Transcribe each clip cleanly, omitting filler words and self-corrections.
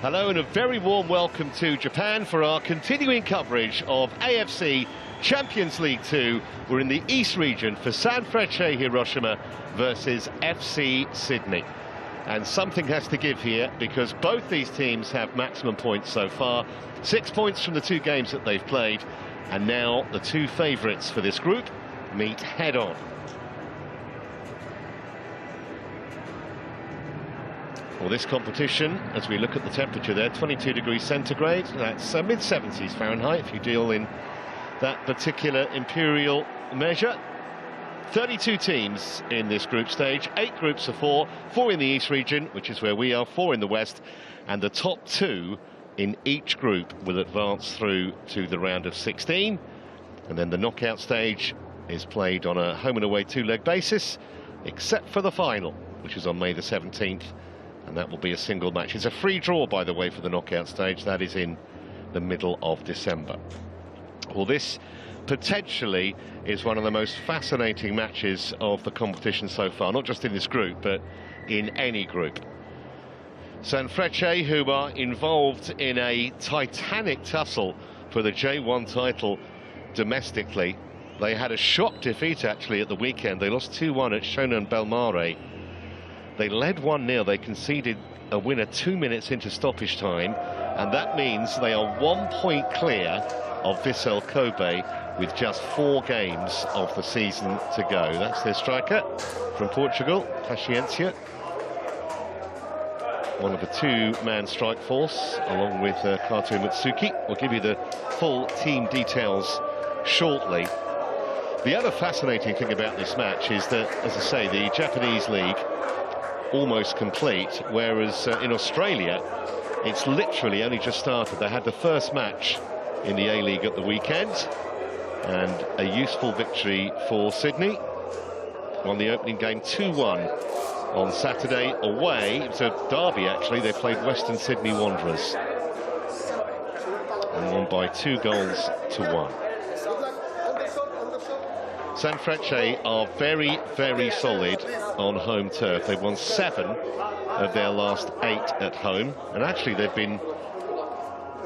Hello and a very warm welcome to Japan for our continuing coverage of AFC Champions League Two. We're in the East region for Sanfrecce Hiroshima versus FC Sydney. And something has to give here because both these teams have maximum points so far. 6 points from the two games that they've played. And now the two favourites for this group meet head-on. Well, this competition, as we look at the temperature there, 22 degrees centigrade, that's mid-70s Fahrenheit if you deal in that particular imperial measure. 32 teams in this group stage, 8 groups of 4, 4 in the East region, which is where we are, 4 in the West, and the top 2 in each group will advance through to the round of 16, and then the knockout stage is played on a home and away two-leg basis, except for the final, which is on May the 17th. And that will be a single match. It's a free draw, by the way, for the knockout stage. That is in the middle of December. Well, this potentially is one of the most fascinating matches of the competition so far, not just in this group, but in any group. Sanfrecce, who are involved in a titanic tussle for the J1 title domestically. They had a shock defeat, actually, at the weekend. They lost 2-1 at Shonan Bellmare. They led 1-0, they conceded a winner 2 minutes into stoppage time, and that means they are 1 point clear of Vissel Kobe with just 4 games of the season to go. That's their striker from Portugal, Paciencia. One of the two-man strike force, along with Kato Matsuki. We'll give you the full team details shortly. The other fascinating thing about this match is that, as I say, the Japanese league almost complete, whereas in Australia it's literally only just started. They had the first match in the A-League at the weekend, and a useful victory for Sydney. Won the opening game 2-1 on Saturday away. It was a derby, actually. They played Western Sydney Wanderers and won by 2-1. Sanfrecce are very, very solid on home turf. They've won 7 of their last 8 at home, and actually they've been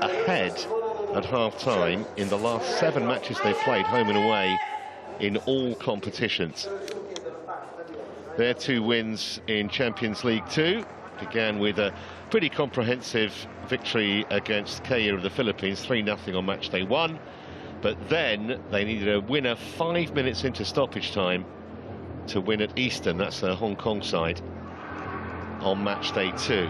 ahead at half-time in the last 7 matches they've played, home and away, in all competitions. Their 2 wins in Champions League Two began with a pretty comprehensive victory against Kaya of the Philippines, 3-0 on matchday 1. But then they needed a winner 5 minutes into stoppage time to win at Eastern, that's the Hong Kong side, on match day 2.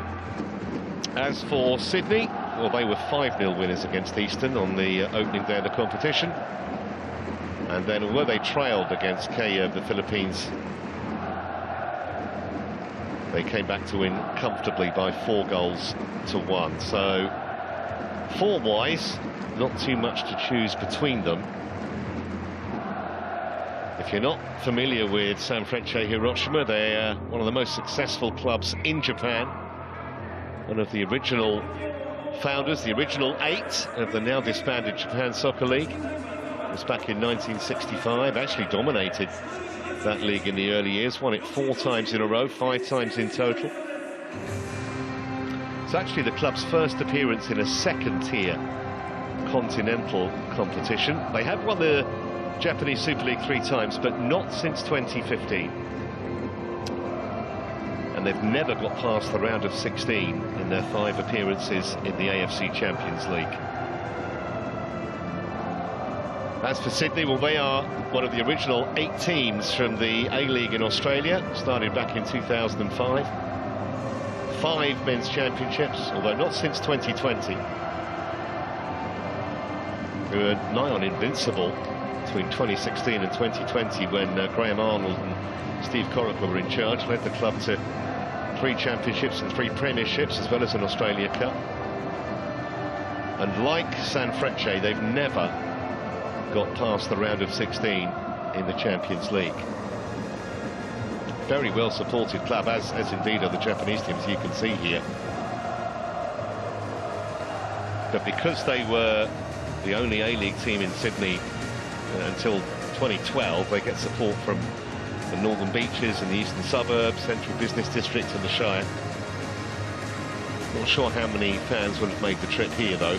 As for Sydney, well, they were 5-0 winners against Eastern on the opening day of the competition. And then, although they trailed against Kaya of the Philippines, they came back to win comfortably by 4-1. So, form-wise, not too much to choose between them. If you're not familiar with Sanfrecce Hiroshima, they're one of the most successful clubs in Japan. One of the original founders, the original 8 of the now disbanded Japan Soccer League. It was back in 1965, actually dominated that league in the early years, won it 4 times in a row, 5 times in total. It's actually the club's first appearance in a second-tier continental competition. They have won the Japanese Super League 3 times, but not since 2015. And they've never got past the round of 16 in their 5 appearances in the AFC Champions League. As for Sydney, well, they are one of the original 8 teams from the A-League in Australia, started back in 2005. 5 men's championships, although not since 2020. Who were nigh on invincible between 2016 and 2020 when Graham Arnold and Steve Corica were in charge, led the club to 3 championships and 3 premierships, as well as an Australia Cup. And like Sanfrecce, they've never got past the round of 16 in the Champions League. Very well supported club, as indeed are the Japanese teams you can see here. But because they were the only A-League team in Sydney until 2012, they get support from the Northern Beaches and the Eastern Suburbs, Central Business District and the Shire. Not sure how many fans would have made the trip here, though.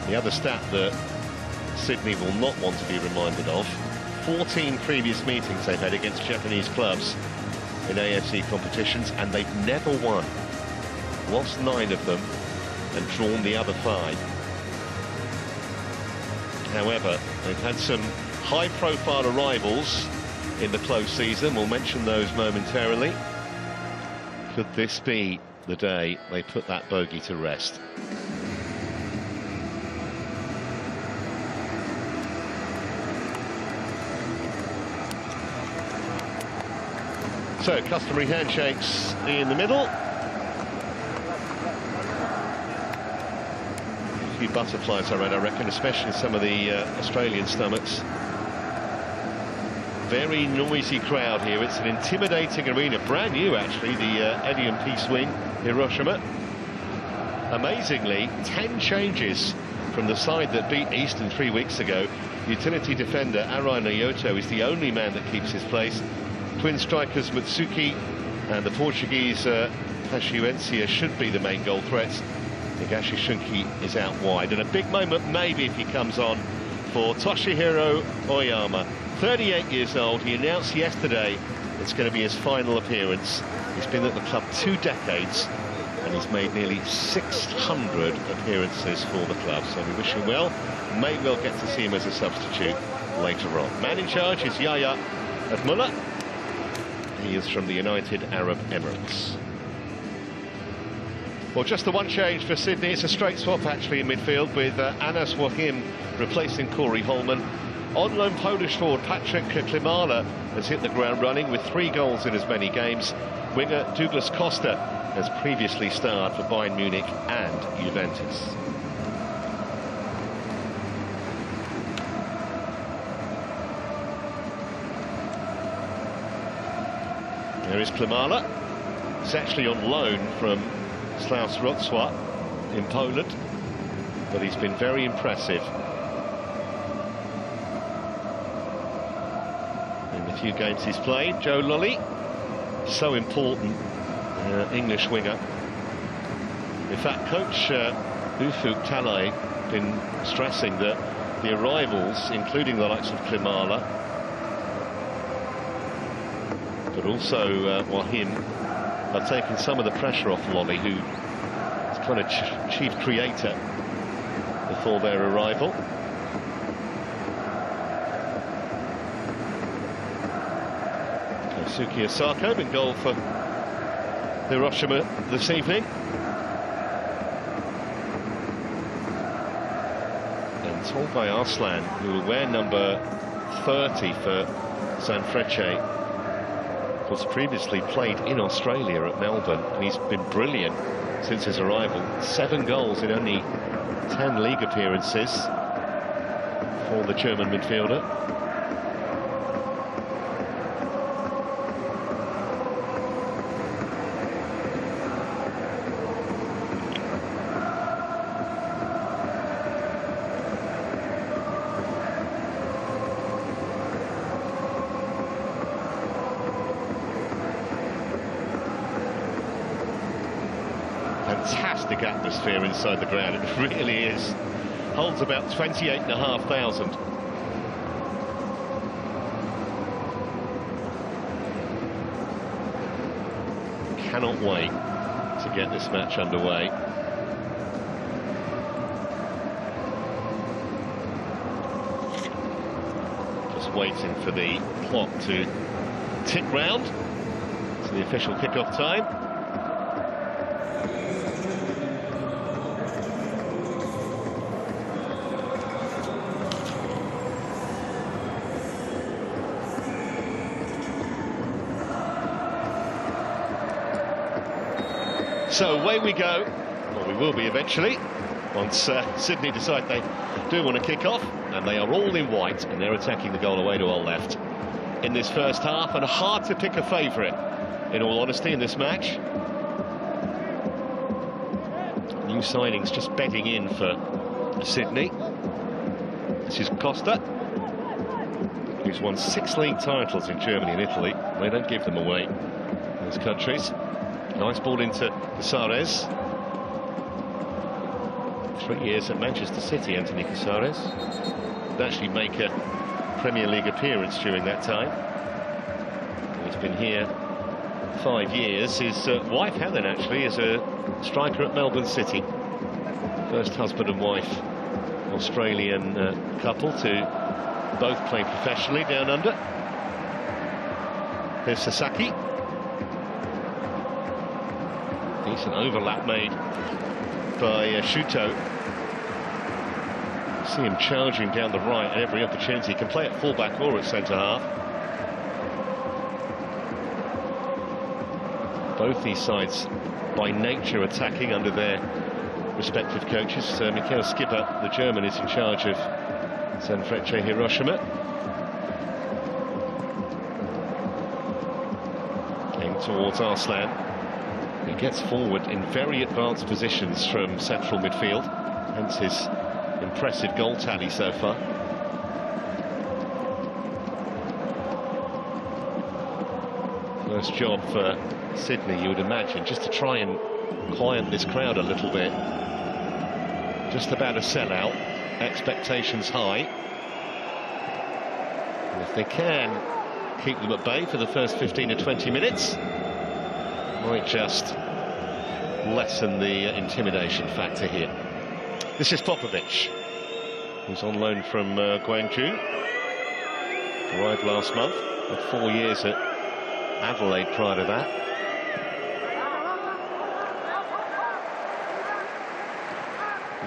The other stat that Sydney will not want to be reminded of, 14 previous meetings they've had against Japanese clubs in AFC competitions, and they've never won. Lost 9 of them and drawn the other 5. However, they've had some high-profile arrivals in the close season. We'll mention those momentarily. Could this be the day they put that bogey to rest? So, customary handshakes in the middle. A few butterflies around, I reckon, especially some of the Australian stomachs. Very noisy crowd here. It's an intimidating arena, brand new actually, the AFC swing, Hiroshima. Amazingly, 10 changes from the side that beat Eastern 3 weeks ago. Utility defender Arai Naoto is the only man that keeps his place. Twin strikers Matsuki and the Portuguese Tashiuencia should be the main goal threats. Higashi Shunki is out wide, and a big moment maybe if he comes on for Toshihiro Oyama. 38 years old. He announced yesterday it's going to be his final appearance. He's been at the club 2 decades and he's made nearly 600 appearances for the club, so we wish him well. May well get to see him as a substitute later on. Man in charge is Yahya Admullah. He is from the United Arab Emirates. Well, just the one change for Sydney. It's a straight swap actually in midfield, with Anas Wahim replacing Corey Holman. On loan Polish forward Patrick Klimala has hit the ground running with 3 goals in as many games. Winger Douglas Costa has previously starred for Bayern Munich and Juventus. There is Klimala. He's actually on loan from Śląsk Wrocław in Poland, but he's been very impressive in the few games he's played. Joe Lully, so important, English winger. In fact, coach Ufuk Talay been stressing that the arrivals, including the likes of Klimala, but also Wahim, have taken some of the pressure off Lolly, who is kind of chief creator before their arrival. Kosuke Osako in goal for Hiroshima this evening. And told by Arslan, who will wear number 30 for Sanfrecce, was previously played in Australia at Melbourne, and he's been brilliant since his arrival. 7 goals in only 10 league appearances for the German midfielder. Fantastic atmosphere inside the ground, it really is. Holds about 28,500. Cannot wait to get this match underway. Just waiting for the clock to tick round to the official kickoff time. So away we go, or we will be eventually, once Sydney decide they do want to kick off, and they are all in white, and they're attacking the goal away to our left in this first half, and hard to pick a favourite, in all honesty, in this match. New signings just bedding in for Sydney. This is Costa, who's won 6 league titles in Germany and Italy. They don't give them away, those countries. Nice ball into Casares. 3 years at Manchester City, Anthony Casares. Would actually make a Premier League appearance during that time. He's been here 5 years. His wife Helen actually is a striker at Melbourne City. First husband and wife Australian couple to both play professionally down under. Here's Sasaki. Decent overlap made by Shuto. See him charging down the right at every opportunity. He can play at fullback or at centre half. Both these sides by nature attacking under their respective coaches. Michael Skipper, the German, is in charge of Sanfrecce Hiroshima. Aimed towards Arslan. He gets forward in very advanced positions from central midfield, hence his impressive goal tally so far. First job for Sydney, you would imagine, just to try and quiet this crowd a little bit. Just about a sellout, expectations high. And if they can keep them at bay for the first 15 to 20 minutes, might just lessen the intimidation factor here. This is Popovic, who's on loan from Guangzhou. Arrived last month, had 4 years at Adelaide prior to that.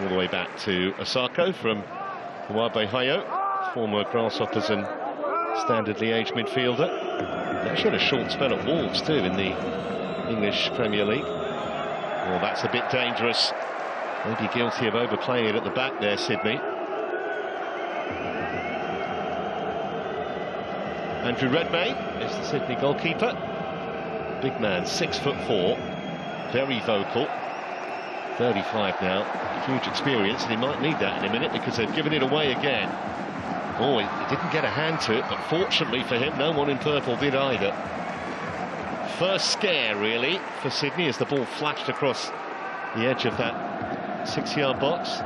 All the way back to Osako from Wabe Hayo, former Grasshoppers and Standard Liège midfielder. They actually had a short spell at Wolves too in the English Premier League. Well, that's a bit dangerous. Maybe guilty of overplaying it at the back there, Sydney. Andrew Redmayne is the Sydney goalkeeper. Big man, 6'4", very vocal. 35 now, huge experience, and he might need that in a minute because they've given it away again. Oh, he didn't get a hand to it, but fortunately for him, no one in purple did either. First scare, really, for Sydney as the ball flashed across the edge of that 6-yard box.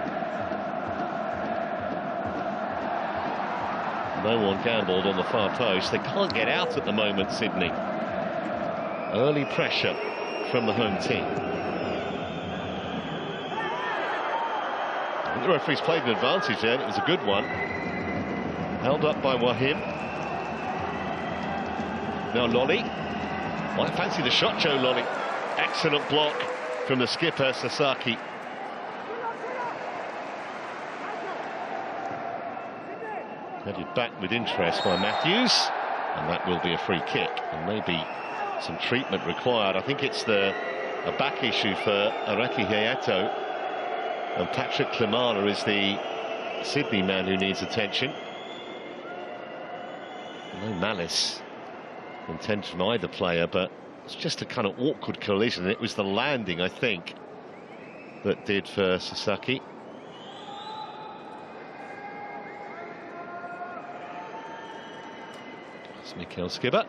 No one gambled on the far post. They can't get out at the moment, Sydney. Early pressure from the home team. The referee's played an advantage there, and it was a good one. Held up by Wahim. Now Lolly. Might fancy the shot, Joe Lolly. Excellent block from the skipper, Sasaki. Headed back with interest by Matthews, and that will be a free kick, and maybe some treatment required. I think it's a back issue for Araki Hayato. And Patrick Klimala is the Sydney man who needs attention. No malice intended from either player, but it's just a kind of awkward collision. It was the landing, I think, that did for Sasaki. It's Mikel Skibber.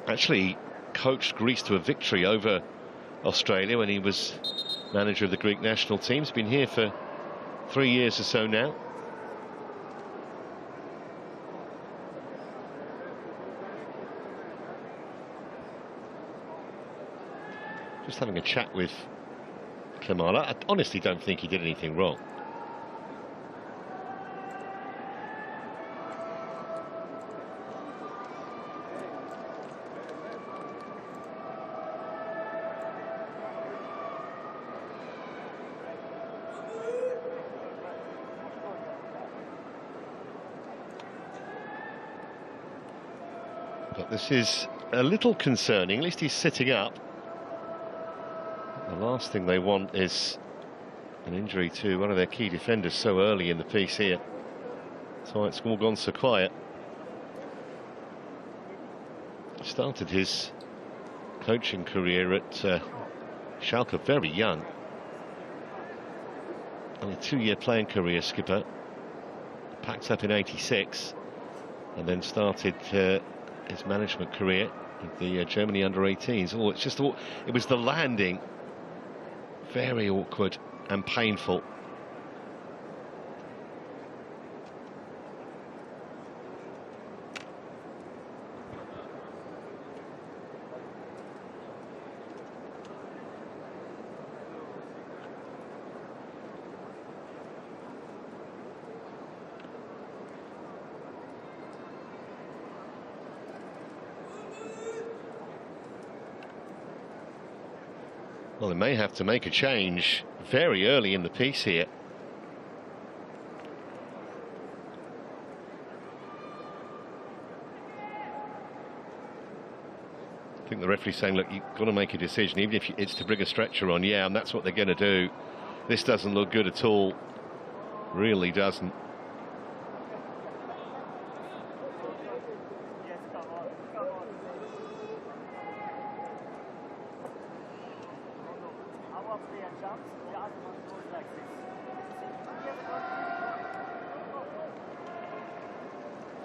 Actually coached Greece to a victory over Australia when he was manager of the Greek national team. He's been here for 3 years or so now. Just having a chat with Klimala. I honestly don't think he did anything wrong. But this is a little concerning. At least he's sitting up. The last thing they want is an injury to one of their key defenders so early in the piece here. That's why it's all gone so quiet. Started his coaching career at Schalke very young. only a 2-year playing career, skipper. Packed up in '86 and then started his management career with the Germany under-18s. Oh, it's just it was the landing, very awkward and painful. Well, they may have to make a change very early in the piece here. I think the referee's saying, look, you've got to make a decision, even if it's to bring a stretcher on. Yeah, and that's what they're going to do. This doesn't look good at all. Really doesn't.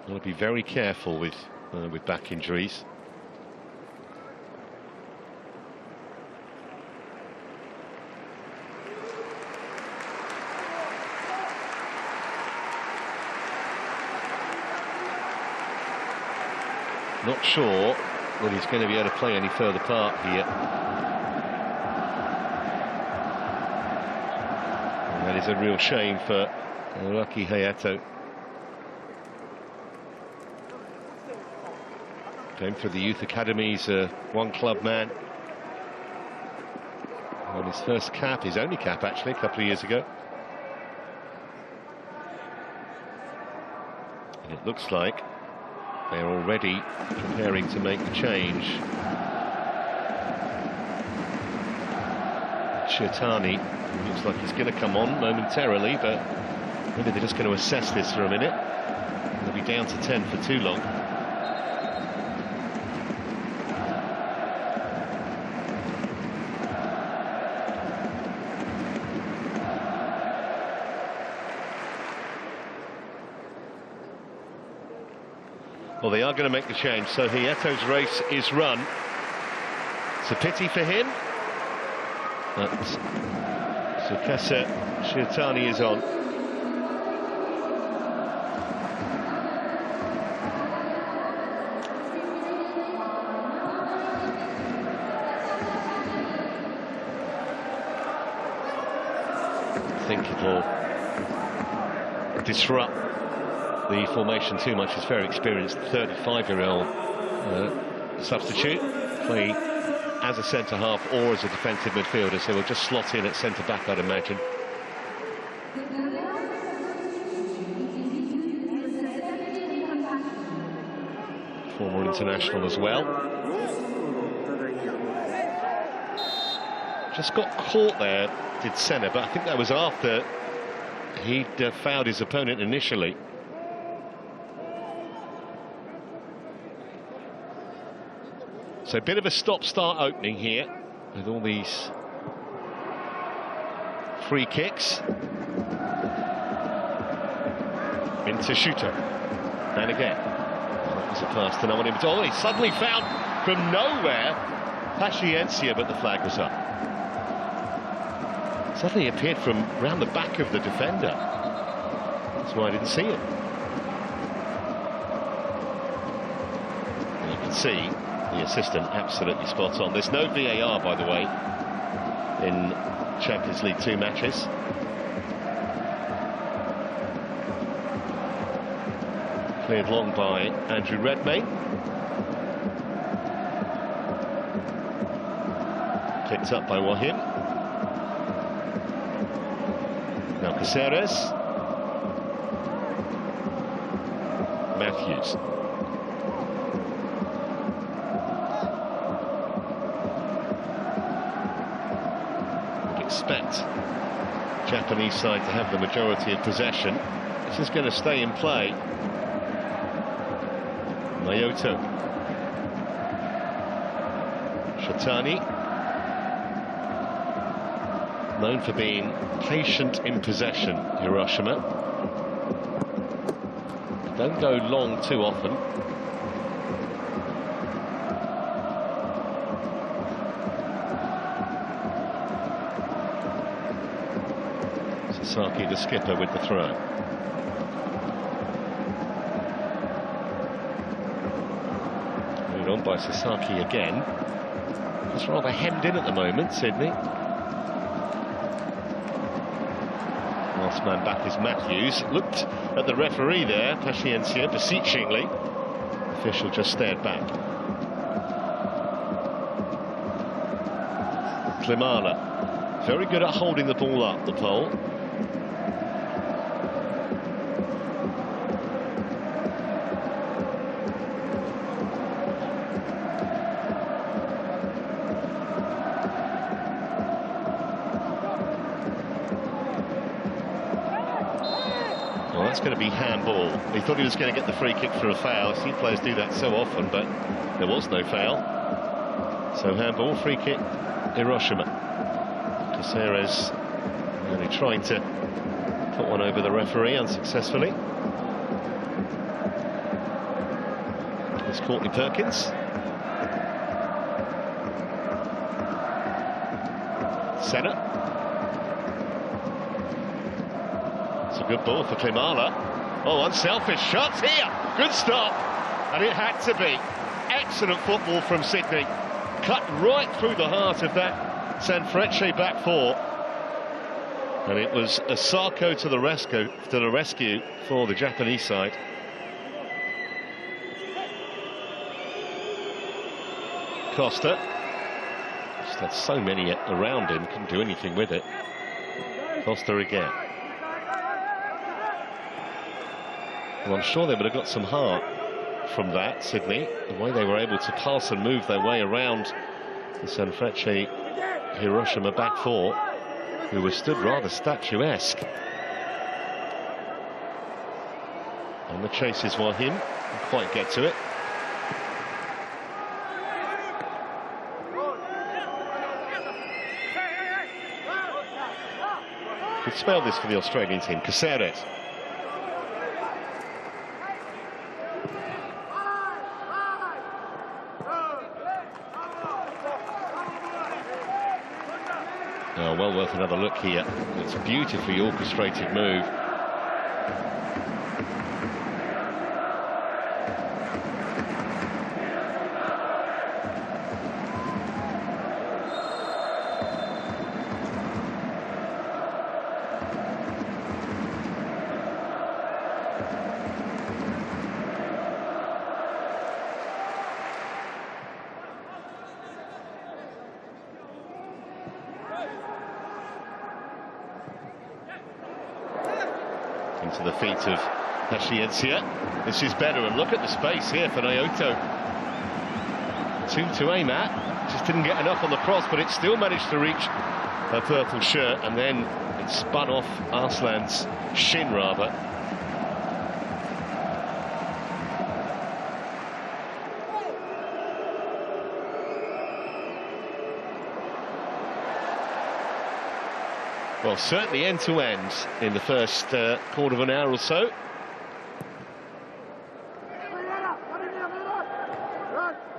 Got to be very careful with back injuries. Not sure that he's going to be able to play any further part here. And that is a real shame for Rocky Hayato. Going for the youth academies, one club man. On his first cap, his only cap actually, a couple of years ago. And it looks like they're already preparing to make the change. Shirtani looks like he's going to come on momentarily, but maybe they're just going to assess this for a minute. They'll be down to 10 for too long. Well, they are going to make the change, so Hayato's race is run. It's a pity for him, but Sukasa Shirtani is on. I think it'll disrupt the formation too much. He's very experienced, 35-year-old substitute, play as a centre-half or as a defensive midfielder, so he'll just slot in at centre-back, I'd imagine. Former international as well. Just got caught there, did Senna, but I think that was after he'd fouled his opponent initially. So a bit of a stop-start opening here with all these free kicks. Into Shooter. And again. That was a pass to no one in between. Oh, he suddenly found from nowhere Paciencia, but the flag was up. Suddenly appeared from round the back of the defender. That's why I didn't see it. And you can see the assistant absolutely spot on. There's no VAR, by the way, in Champions League 2 matches. Cleared long by Andrew Redmayne. Picked up by Wahim. Now Caceres. Matthews. Expect Japanese side to have the majority of possession. This is going to stay in play. Mayoto. Shirtani. known for being patient in possession, Hiroshima. Don't go long too often. Sasaki, the skipper, with the throw. Moved on by Sasaki again. It's rather hemmed in at the moment, Sydney. Last man back is Matthews. Looked at the referee there, Paciencia, beseechingly. Official just stared back. Klimala, very good at holding the ball up, the pole. That's going to be handball. He thought he was going to get the free kick for a foul. I've seen players do that so often, but there was no foul. So handball, free kick, Hiroshima. Caceres really trying to put one over the referee unsuccessfully. It's Courtney Perkins. Senna. Good ball for Klimala. Oh, unselfish shots here. Good stop. And it had to be. Excellent football from Sydney. Cut right through the heart of that Sanfrecce back four. And it was Asako to the rescue for the Japanese side. Costa. Just had so many around him, couldn't do anything with it. Costa again. Well, I'm sure they would have got some heart from that, Sydney, the way they were able to pass and move their way around the Sanfrecce Hiroshima back four, who was stood rather statuesque. And the chase is Wahim, can't quite get to it. Could spell this for the Australian team, Caceres. Oh, well worth another look here. It's a beautifully orchestrated move. Into the feet of Paciencia. This is better, and look at the space here for Naoto. 2 to aim at. Just didn't get enough on the cross, but it still managed to reach her purple shirt, and then it spun off Arslan's shin, rather. Well, certainly end-to-end in the first quarter of an hour or so.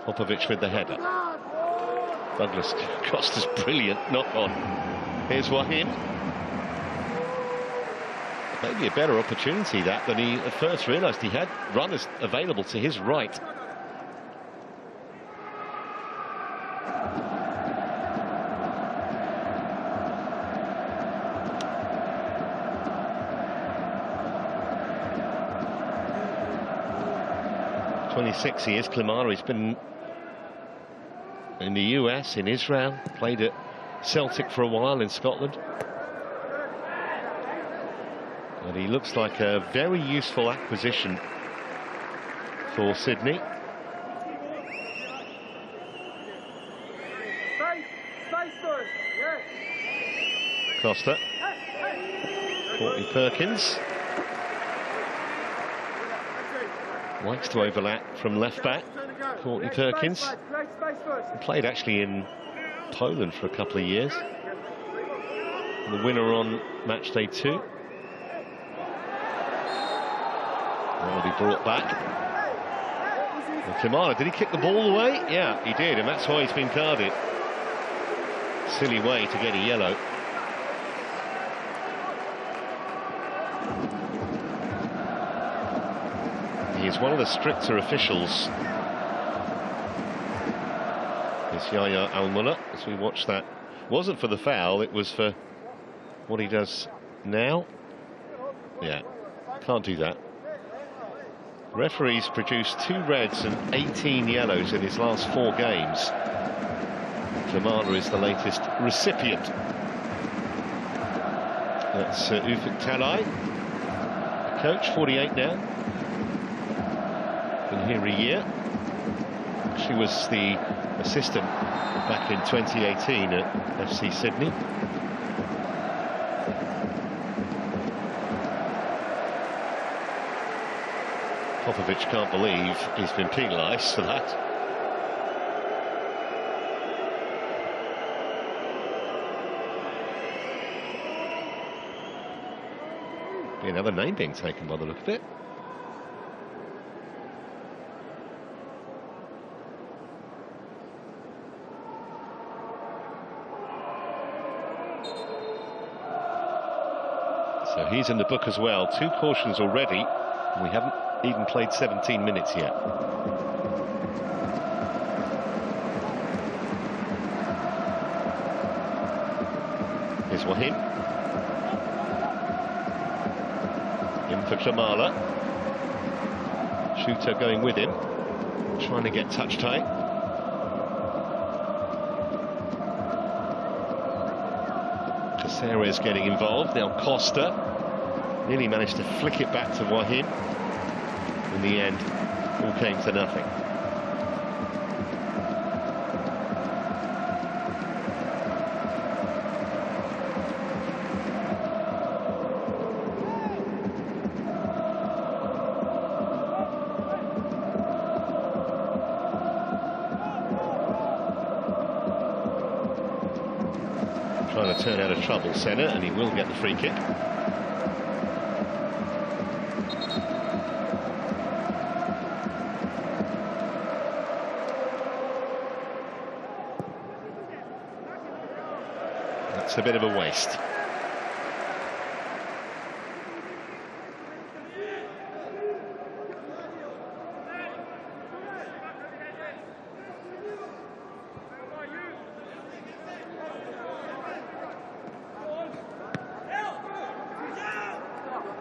Popovic with the header. Douglas Costa's brilliant knock-on. Here's Wahim. Maybe a better opportunity that than he at first realised. He had runners available to his right. He is Klimala. He's been in the US, in Israel, played at Celtic for a while in Scotland. And he looks like a very useful acquisition for Sydney. Costa. Courtney Perkins. Likes to overlap from left back. Courtney Perkins. He played actually in Poland for a couple of years. The winner on match day 2. That will be brought back. And Kamara, did he kick the ball away? Yeah, he did, and that's why he's been carded. Silly way to get a yellow. He is one of the stricter officials. It's Yahya Al-Mullah, as we watch that. It wasn't for the foul, it was for what he does now. Yeah, can't do that. Referees produced 2 reds and 18 yellows in his last 4 games. Kamara is the latest recipient. That's Ufuk Talay, coach, 48 now. Been here a year. She was the assistant back in 2018 at FC Sydney. Popovic can't believe he's been penalised for that. Be another name being taken by the look of it. So he's in the book as well. 2 cautions already. We haven't even played 17 minutes yet. Here's Wahim. In for Klamala. Shooter going with him. Trying to get touch tight. Caceres getting involved. Now Costa nearly managed to flick it back to Wahim. In the end, all came to nothing. Trying to turn out of trouble, Senna, and he will get the free kick. That's a bit of a waste.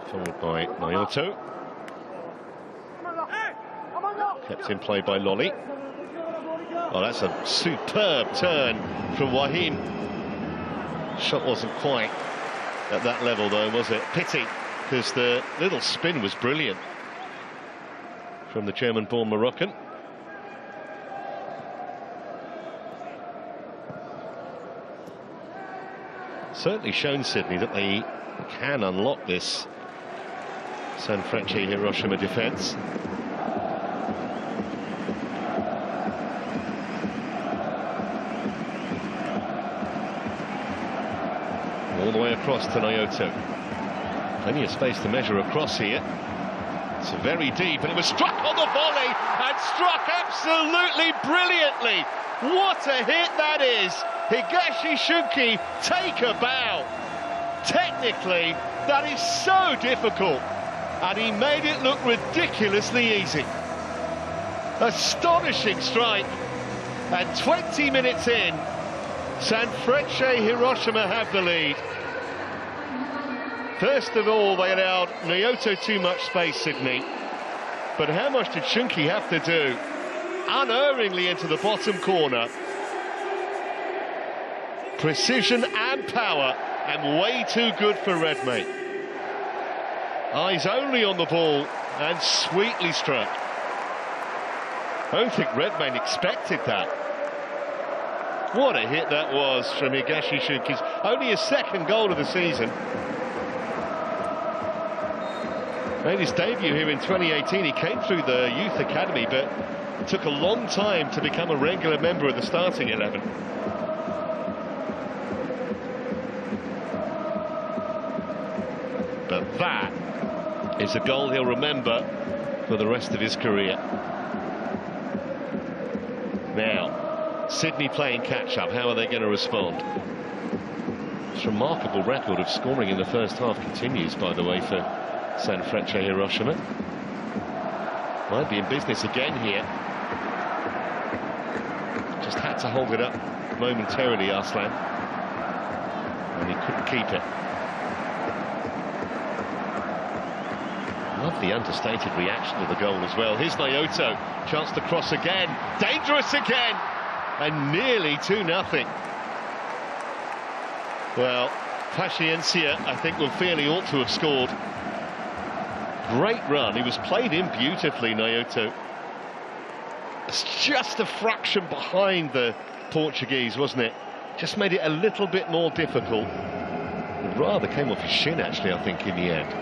Forward by Nayoto. Kept in play by Lolly. Oh, that's a superb turn from Wahim. Shot wasn't quite at that level though, was it? Pity, because the little spin was brilliant from the German-born Moroccan. Certainly shown Sydney that they can unlock this Sanfrecce Hiroshima defence. All the way across to Nayoto. Plenty of space to measure across here. It's very deep, and it was struck on the volley, and struck absolutely brilliantly. What a hit that is! Higashi Shunki, take a bow. Technically, that is so difficult, and he made it look ridiculously easy. Astonishing strike, and 20 minutes in, Sanfrecce Hiroshima have the lead. First of all, they allowed Nayoto too much space, Sydney. But how much did Shunki have to do? Unerringly into the bottom corner. Precision and power, and way too good for Redmayne. Eyes only on the ball, and sweetly struck. I don't think Redmayne expected that. What a hit that was from Higashi Shunki's only his 2nd goal of the season. Made his debut here in 2018. He came through the youth academy, but it took a long time to become a regular member of the starting 11. that is a goal he'll remember for the rest of his career. Now, Sydney playing catch-up. How are they going to respond? This remarkable record of scoring in the first half continues, by the way, for Sanfrecce Hiroshima. Might be in business again here. Just had to hold it up momentarily, Arslan, and he couldn't keep it. Love the understated reaction to the goal as well. Here's Naoto, chance to cross again, dangerous again, and nearly 2-0. Well, Paciencia, I think, will feel he ought to have scored. Great run, he was played in beautifully, Naoto. It's just a fraction behind the Portuguese, wasn't it? Just made it a little bit more difficult. It rather came off his shin, actually, I think, in the end.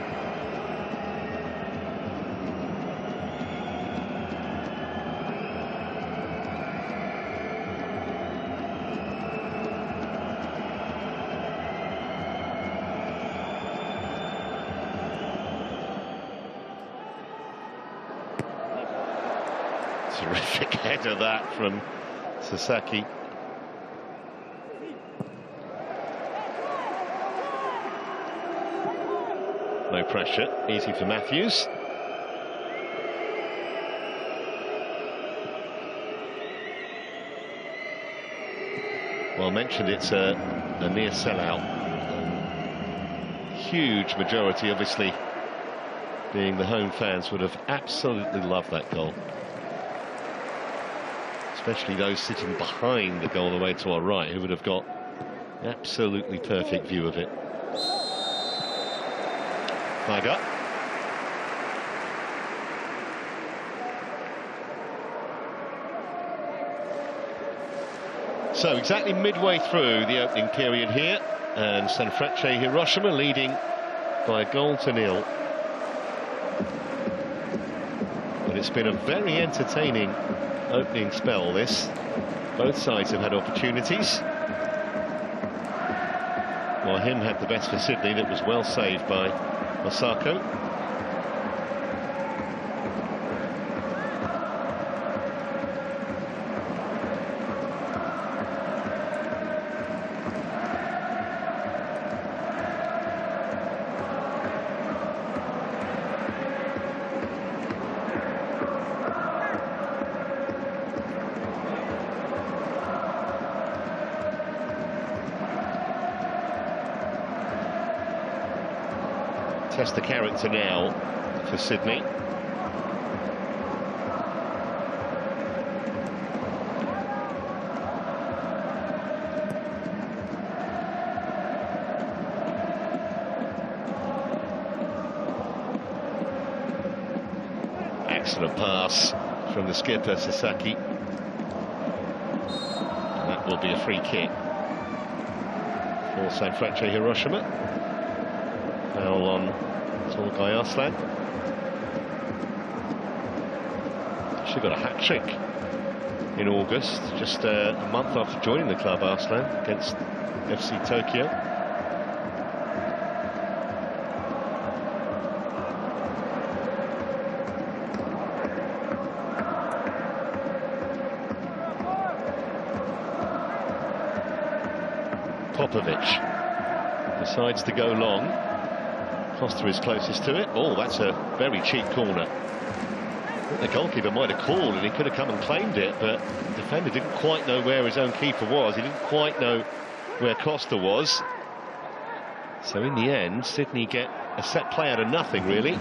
Terrific header that from Sasaki. No pressure, easy for Matthews. Well mentioned, it's a near sellout. Huge majority, obviously, being the home fans, would have absolutely loved that goal. Especially those sitting behind the goal away to our right, who would have got an absolutely perfect view of it. Flag up. So exactly midway through the opening period here, and Sanfrecce Hiroshima leading by 1-0. But it's been a very entertaining opening spell, this. Both sides have had opportunities. Well, him had the best for Sydney, that was well saved by Masako. Test the character now for Sydney. Excellent pass from the skipper, Sasaki. And that will be a free kick for Sanfrecce Hiroshima. Foul on Tolgay Arslan. She got a hat-trick in August, just a month after joining the club, Arslan, against FC Tokyo. Popovic decides to go long. Costa is closest to it. Oh, that's a very cheap corner. I think the goalkeeper might have called and he could have come and claimed it, but the defender didn't quite know where his own keeper was. He didn't quite know where Costa was. So in the end, Sydney get a set play out of nothing, really.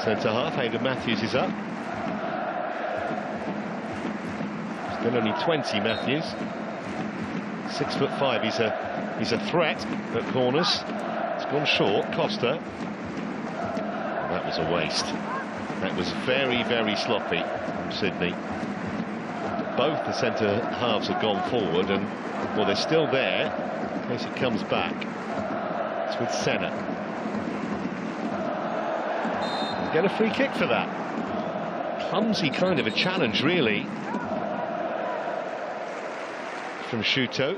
Centre half, Hayden Matthews is up. Still only 20, Matthews. 6'5", he's a threat at corners. It's gone short, Costa. That was a waste. That was very, very sloppy from Sydney. Both the centre halves have gone forward, and well, they're still there in case it comes back. It's with Senna. Get a free kick for that. Clumsy kind of a challenge, really. from Shuto.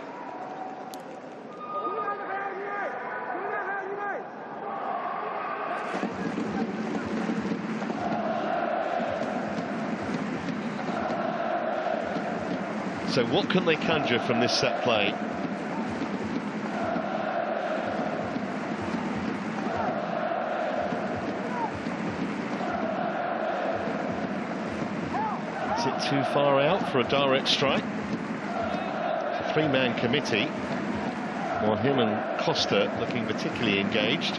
So what can they conjure from this set play? Is it too far out for a direct strike? It's a three-man committee. While him and Costa looking particularly engaged.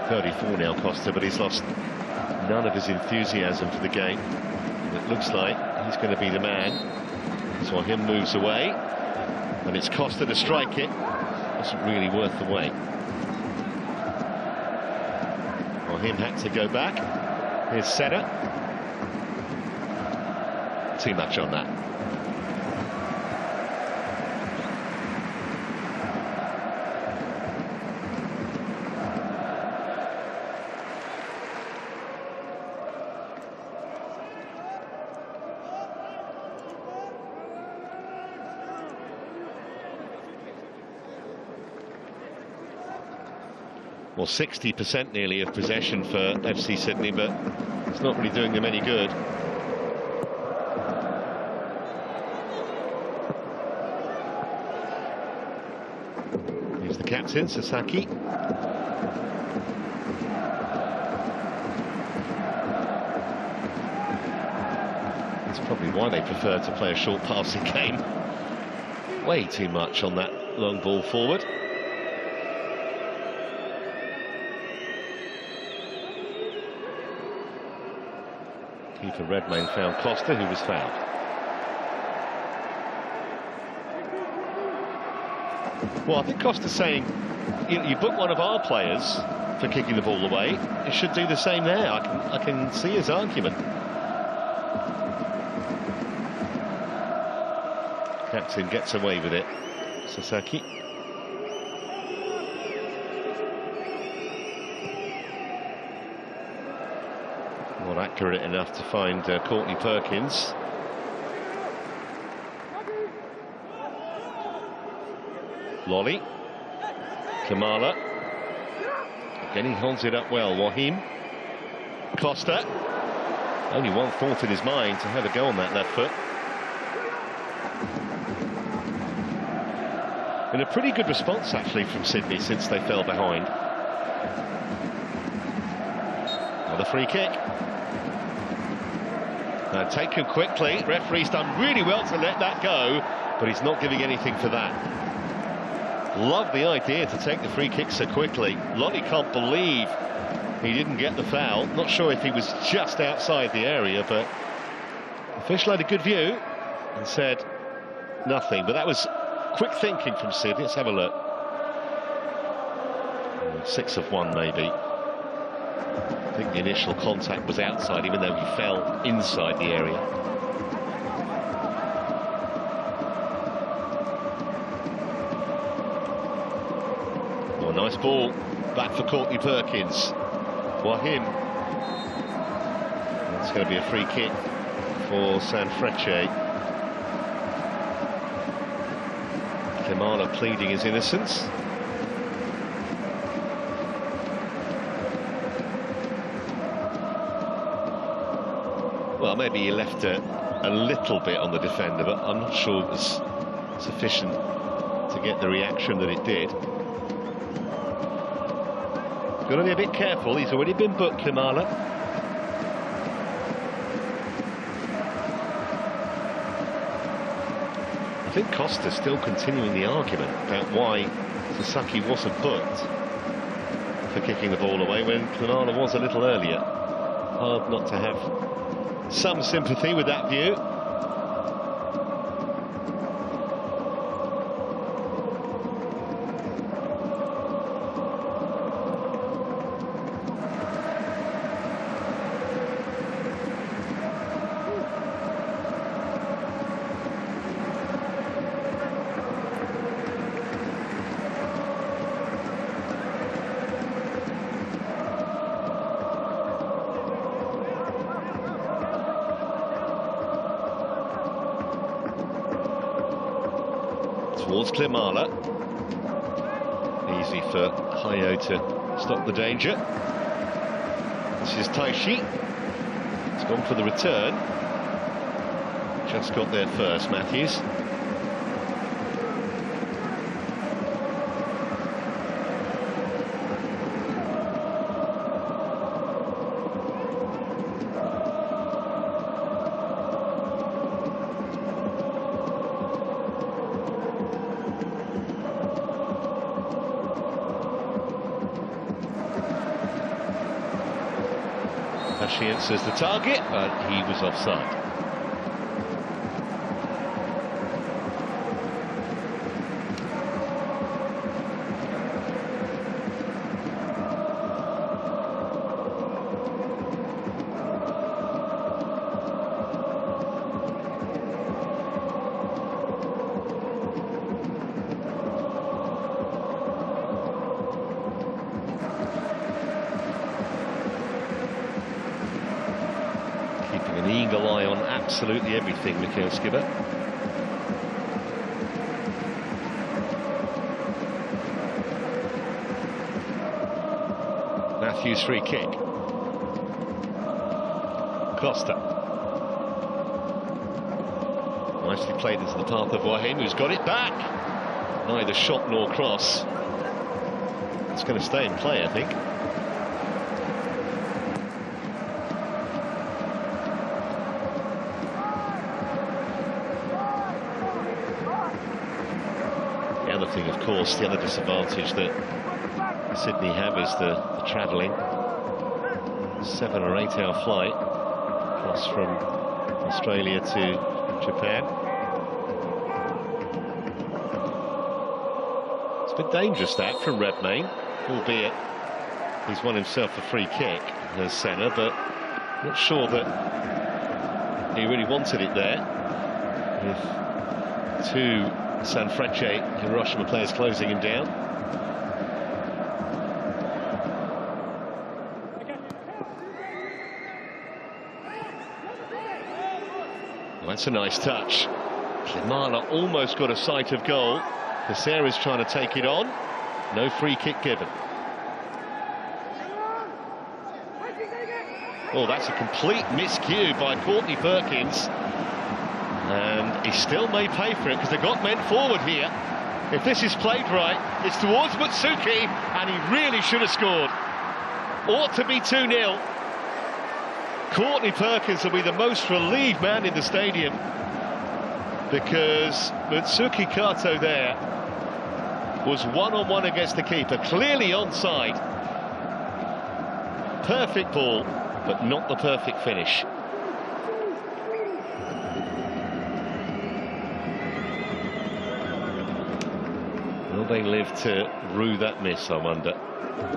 .34 now, Costa, but he's lost none of his enthusiasm for the game. And it looks like he's going to be the man. So him moves away, and it's Costa to strike it. Wasn't really worth the wait. Well, him had to go back. Here's Setter. Too much on that. Well, 60% nearly of possession for FC Sydney, but it's not really doing them any good. Here's the captain, Sasaki. That's probably why they prefer to play a short passing game. Way too much on that long ball forward. Keeper Redmayne found Costa, who was fouled. Well, I think Costa's saying, you book one of our players for kicking the ball away, you should do the same there. I can see his argument. Captain gets away with it. Sasaki. Not accurate enough to find Courtney Perkins. Lolly. Kamala. Again, he holds it up well. Wahim. Costa. Only one thought in his mind to have a go on that left foot. And a pretty good response, actually, from Sydney since they fell behind. Another free kick. Taken quickly. Referee's done really well to let that go, but he's not giving anything for that. Love the idea to take the free kick so quickly. Lolly can't believe he didn't get the foul. Not sure if he was just outside the area, but the official had a good view and said nothing. But that was quick thinking from Sydney. Let's have a look. 6 of 1 maybe. I think the initial contact was outside, even though he fell inside the area. Oh, nice ball back for Courtney Perkins. Wahim. It's going to be a free kick for Sanfrecce. Kamala pleading his innocence. Well, maybe he left a little bit on the defender, but I'm not sure it was sufficient to get the reaction that it did. Got to be a bit careful. He's already been booked, Kamala. I think Costa's still continuing the argument about why Sasaki wasn't booked for kicking the ball away when Kamala was a little earlier. Hard not to have some sympathy with that view. towards Klimala. Easy for Hayo to stop the danger. This is Taishi. It's gone for the return. Just got there first, Matthews. Pashiance as the target, but he was offside. An eagle eye on absolutely everything, Mikhail Skibber. Matthews free kick. Costa. Nicely played into the path of Wahim, who's got it back. Neither shot nor cross. It's going to stay in play, I think. Of course, the other disadvantage that Sydney have is the travelling. 7 or 8 hour flight, plus from Australia to Japan. It's been dangerous, that, from Redmayne, albeit he's won himself a free kick as Senna, but not sure that he really wanted it there. With 2 Sanfrecce Hiroshima players closing him down. Well, that's a nice touch. Klimala almost got a sight of goal. Caceres trying to take it on. No free kick given. Oh, that's a complete miscue by Courtney Perkins. And he still may pay for it because they've got men forward here. If this is played right, it's towards Matsuki, and he really should have scored. Ought to be 2-0. Courtney Perkins will be the most relieved man in the stadium, because Matsuki Kato there was one-on-one against the keeper, clearly onside. Perfect ball, but not the perfect finish. Will they live to rue that miss, I wonder?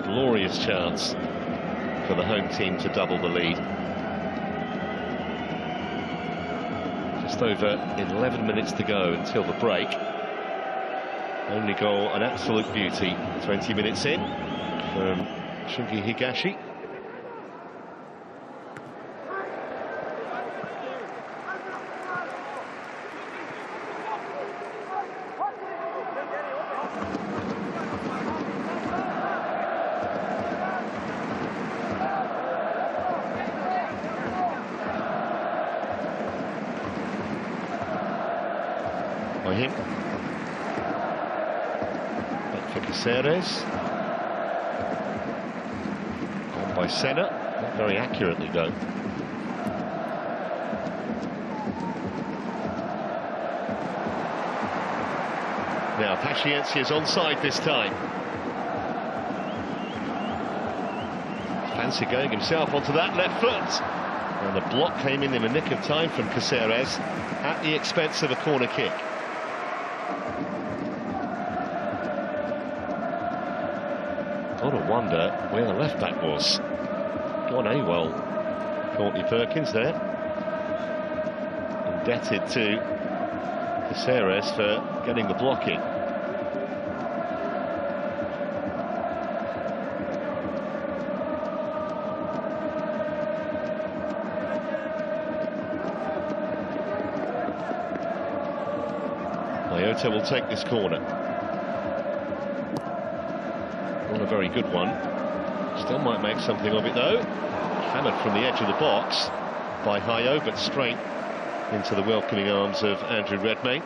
Glorious chance for the home team to double the lead. Just over 11 minutes to go until the break. Only goal, an absolute beauty, 20 minutes in from Shunki Higashi. By him. Back for Caceres. On by Senna. Not very accurately though. Now Pashiance is onside this time. Fancy going himself onto that left foot. And the block came in a nick of time from Caceres at the expense of a corner kick. Got to wonder where the left back was. Gone AWOL. Courtney Perkins there. Indebted to Caceres for getting the block in. Naoto will take this corner. Not a very good one. Still might make something of it though. Hammered from the edge of the box by Hayo, but straight into the welcoming arms of Andrew Redmayne.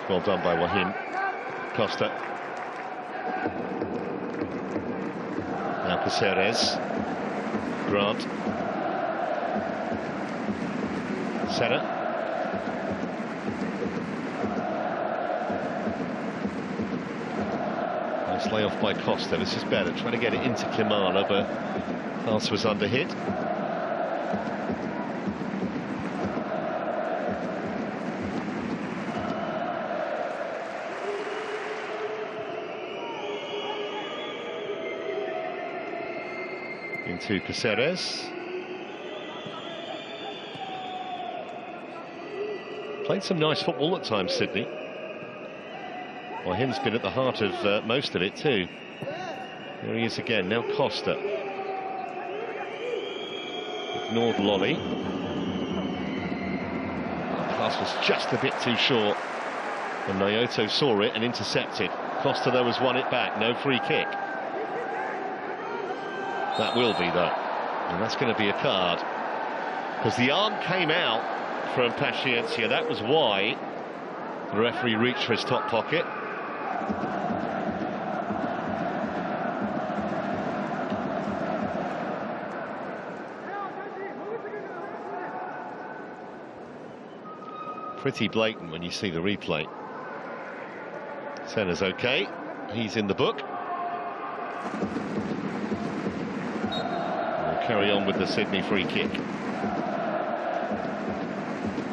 Well done by Wahim. Costa. Now Caceres. Grant. Senna. Nice layoff by Costa. This is better. Trying to get it into Klimala, but pass was under hit. Into Caceres. Played some nice football at times, Sydney. Well, him's been at the heart of most of it too. There he is again. Now Costa. Ignored Lolly. The pass was just a bit too short, and Naoto saw it and intercepted. Costa though has won it back. No free kick. That will be though, and that's going to be a card, because the arm came out from Paciencia. That was why the referee reached for his top pocket. Pretty blatant when you see the replay. Senna's okay, he's in the book. Carry on with the Sydney free kick.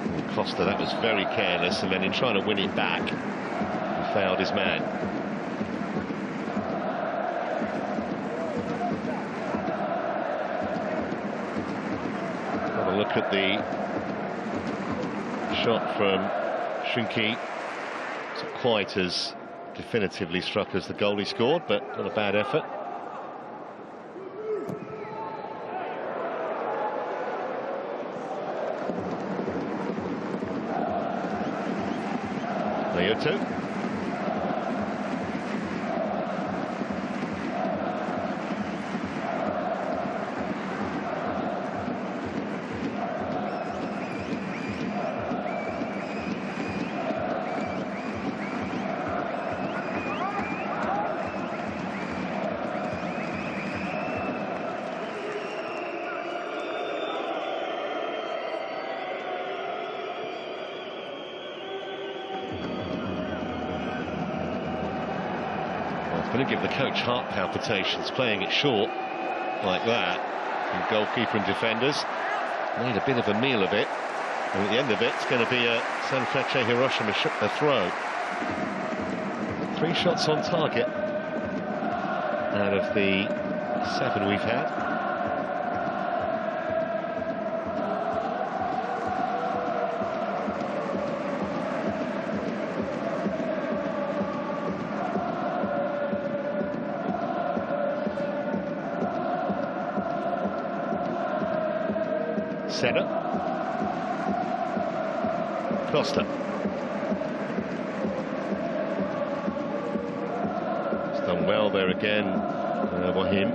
And Costa, that was very careless, and then in trying to win it back, he fouled his man. Have a look at the shot from Shunki. It's not quite as definitively struck as the goal he scored, but not a bad effort. Naoto. Going to give the coach heart palpitations, playing it short like that. And goalkeeper and defenders made a bit of a meal of it, and at the end of it, it's going to be a Sanfrecce Hiroshima throw. 3 shots on target out of the 7 we've had. Senna. Costa. It's done well there again, Wahim.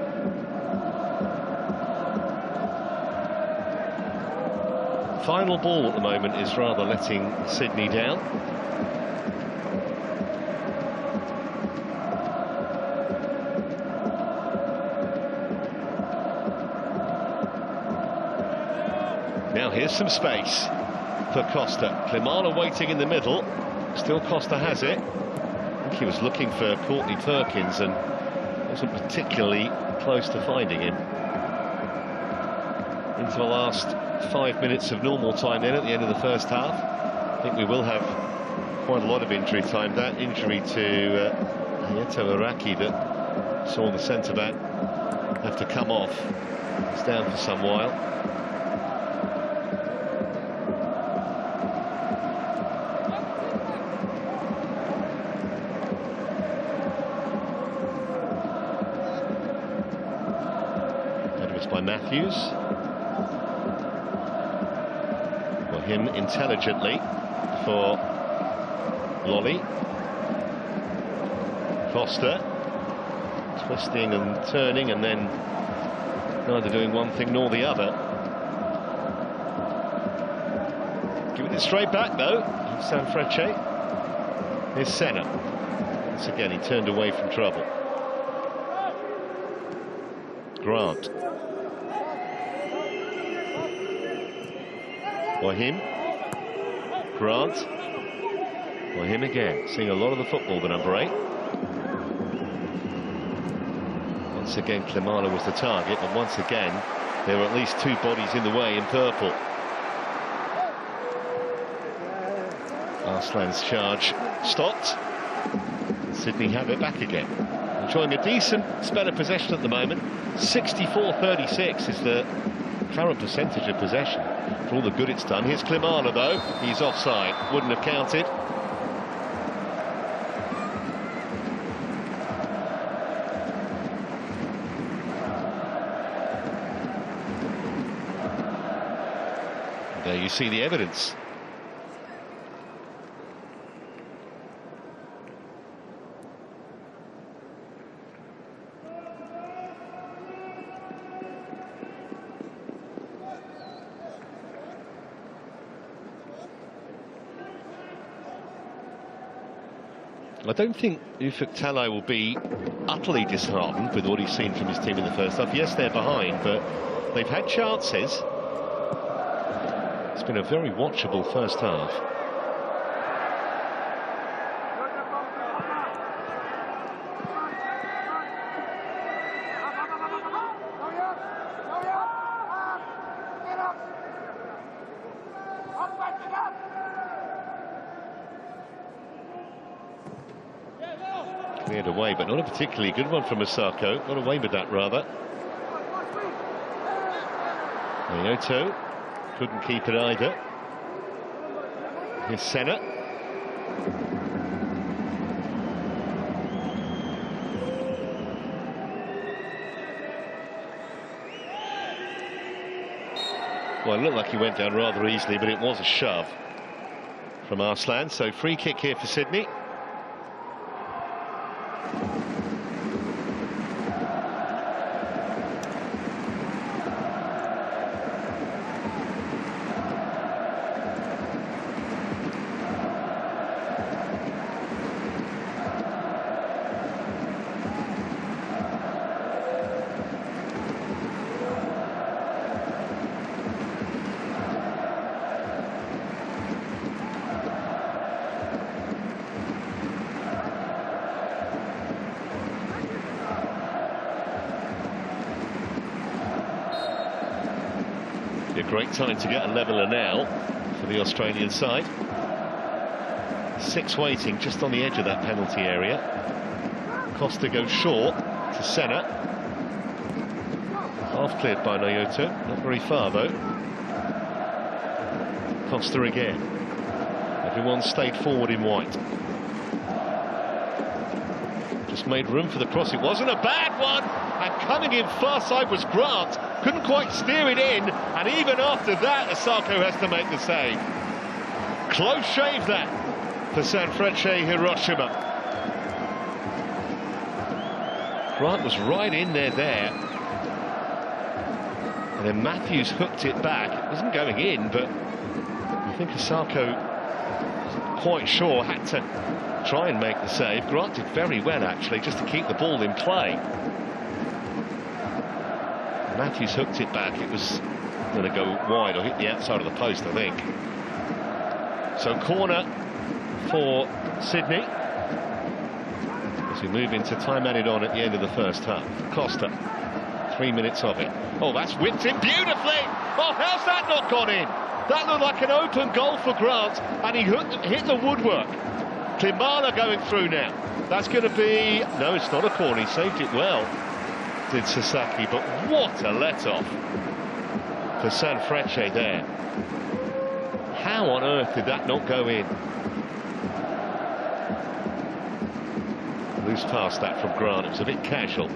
Final ball at the moment is rather letting Sydney down. Now here's some space for Costa. Klimala waiting in the middle. Still Costa has it. I think he was looking for Courtney Perkins and wasn't particularly close to finding him. Into the last 5 minutes of normal time then at the end of the first half. I think we will have quite a lot of injury time. That injury to Hayato Araki that saw the centre-back have to come off. It's down for some while. That's by Matthews. For him intelligently for Lolly. Foster twisting and turning and then neither doing one thing nor the other. Giving it straight back though, Sanfrecce. Here's Senna. Once again he turned away from trouble. Grant. For him. Grant. For him again. Seeing a lot of the football, the number 8. Once again, Klimala was the target, and once again, there were at least 2 bodies in the way in purple. Arslan's charge stopped. Sydney have it back again. Enjoying a decent spell of possession at the moment. 64-36 is the current percentage of possession for all the good it's done. Here's Klimala though, he's offside, wouldn't have counted. There you see the evidence. I don't think Ufuk Talay will be utterly disheartened with what he's seen from his team in the first half. Yes, they're behind, but they've had chances. It's been a very watchable first half. Cleared away, but not a particularly good one from Osako. Got away with that, rather. Naoto couldn't keep it either. Here's Senna. Well, it looked like he went down rather easily, but it was a shove from Arslan. So free kick here for Sydney. A great time to get a leveller now for the Australian side. 6 waiting just on the edge of that penalty area. Costa goes short to Senna. Half cleared by Naoto, not very far though. Costa again. Everyone stayed forward in white. Just made room for the cross. It wasn't a bad one, and coming in far side was Grant. Couldn't quite steer it in, and even after that, Osako has to make the save. Close shave that for Sanfrecce Hiroshima. Grant was right in there. And then Matthews hooked it back. It wasn't going in, but I think Osako, quite sure, had to try and make the save. Grant did very well, actually, just to keep the ball in play. Matthews hooked it back. It was going to go wide or hit the outside of the post, I think. So corner for Sydney as we move into time added on at the end of the first half. Costa, 3 minutes of it. Oh, that's whipped in beautifully. Oh, how's that not gone in? That looked like an open goal for Grant, and he hit the woodwork. Klimala going through now. That's going to be... No, it's not a corner. He saved it well, did Sasaki, but what a let-off for Sanfrecce there. How on earth did that not go in? Loose past that from Grant. It was a bit casual.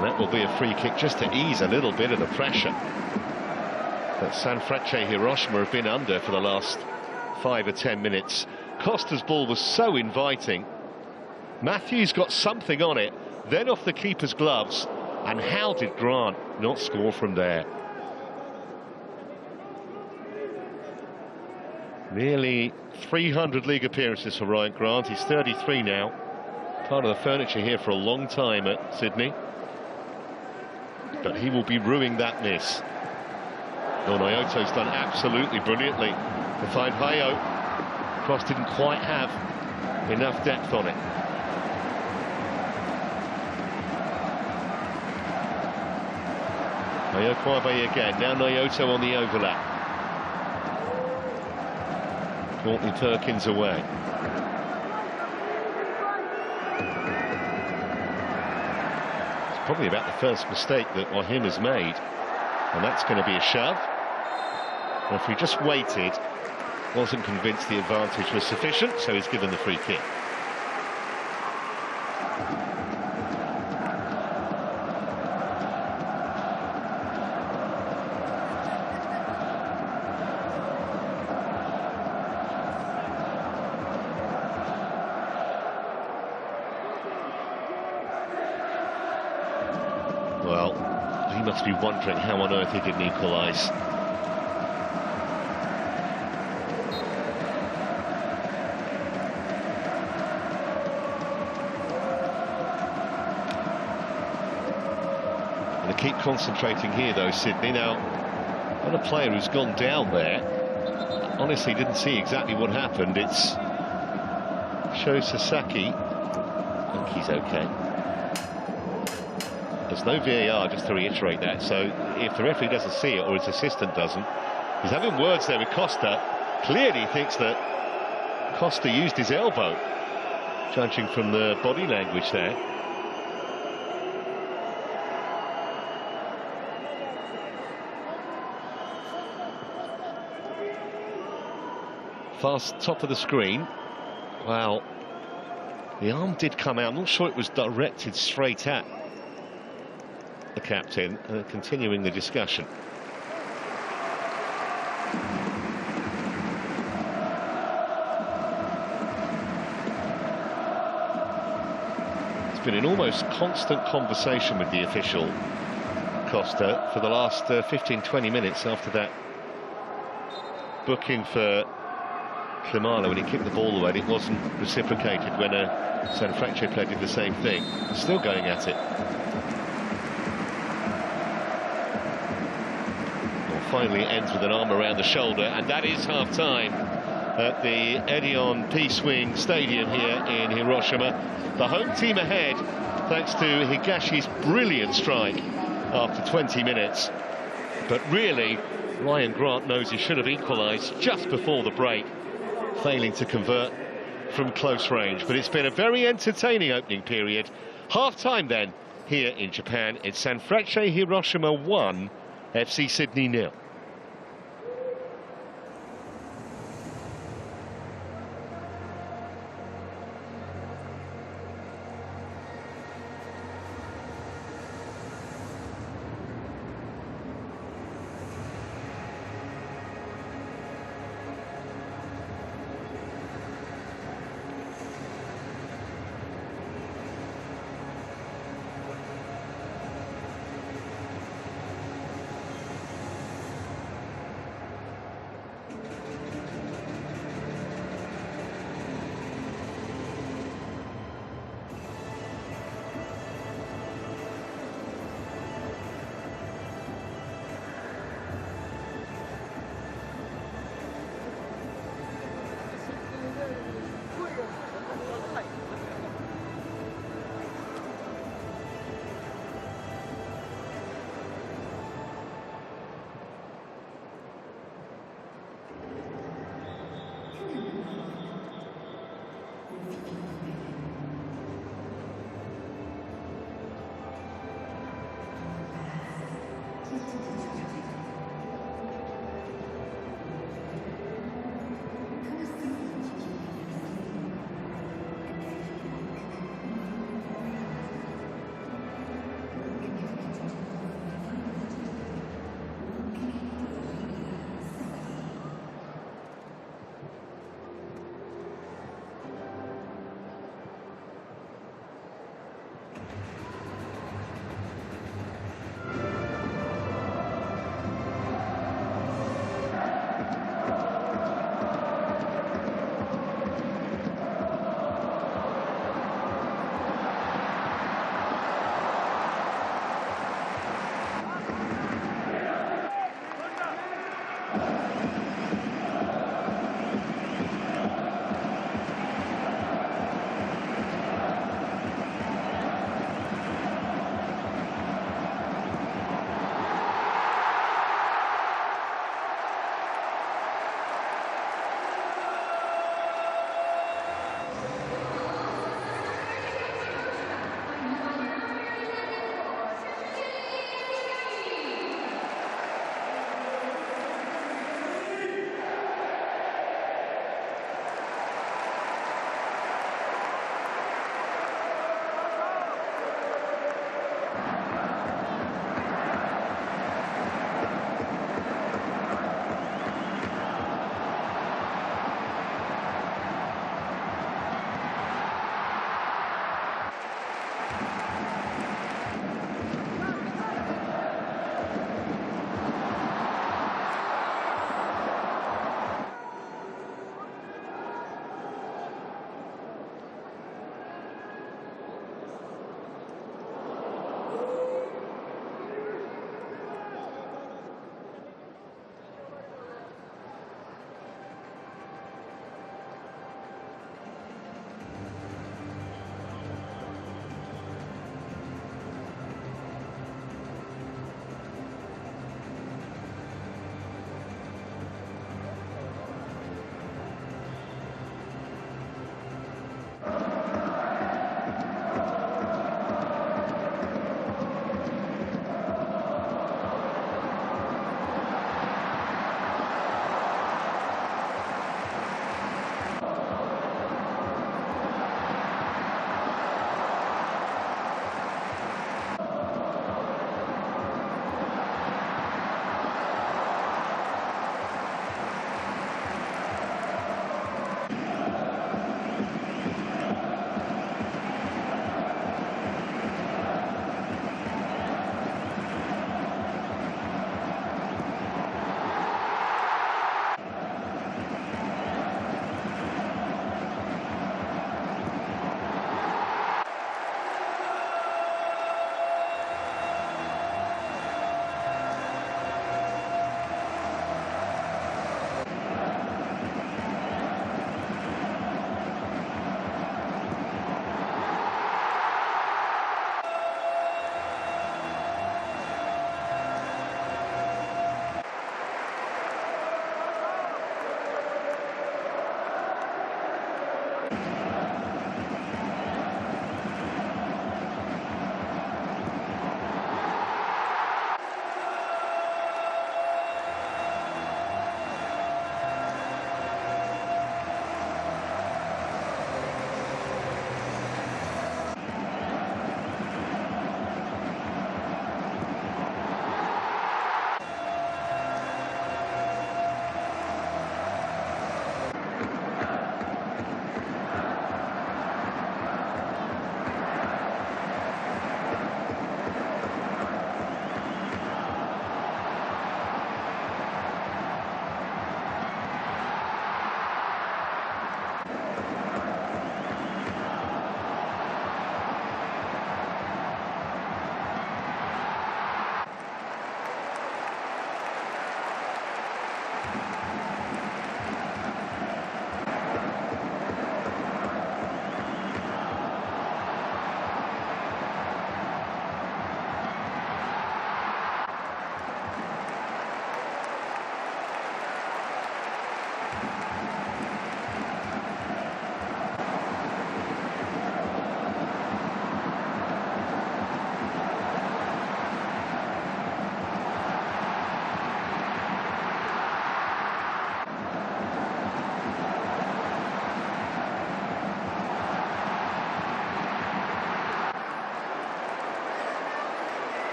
And that will be a free kick just to ease a little bit of the pressure that Sanfrecce Hiroshima have been under for the last 5 or 10 minutes. Costa's ball was so inviting. Matthews got something on it, then off the keeper's gloves. And how did Grant not score from there? Nearly 300 league appearances for Ryan Grant. He's 33 now. Part of the furniture here for a long time at Sydney. But he will be ruining that miss. Nyoto's done absolutely brilliantly to find Hayo. Cross didn't quite have enough depth on it. Hayo Kwabe again. Now Nyoto on the overlap. Courtney Perkins away. It's probably about the first mistake that Wahim has made, and that's going to be a shove. And if he just waited, wasn't convinced the advantage was sufficient, so he's given the free kick. Well, he must be wondering how on earth he didn't equalise. And they keep concentrating here, though, Sydney. Now, on a player who's gone down there, honestly didn't see exactly what happened. It's Sho Sasaki. I think he's okay. There's no VAR, just to reiterate that, so if the referee doesn't see it or his assistant doesn't, he's having words there with Costa. Clearly thinks that Costa used his elbow, judging from the body language there. Fast top of the screen. Well, the arm did come out. I'm not sure it was directed straight at the captain. Continuing the discussion. It's been an almost constant conversation with the official, Costa, for the last 15-20 minutes after that booking for Klimala when he kicked the ball away. It wasn't reciprocated when a Sanfrecce player did the same thing. Still going at it. Finally ends with an arm around the shoulder, and that is half-time at the Edion P-Swing Stadium here in Hiroshima. The home team ahead thanks to Higashi's brilliant strike after 20 minutes. But really, Ryan Grant knows he should have equalised just before the break, failing to convert from close range. But it's been a very entertaining opening period. Half-time then here in Japan. It's Sanfrecce Hiroshima 1, FC Sydney 0.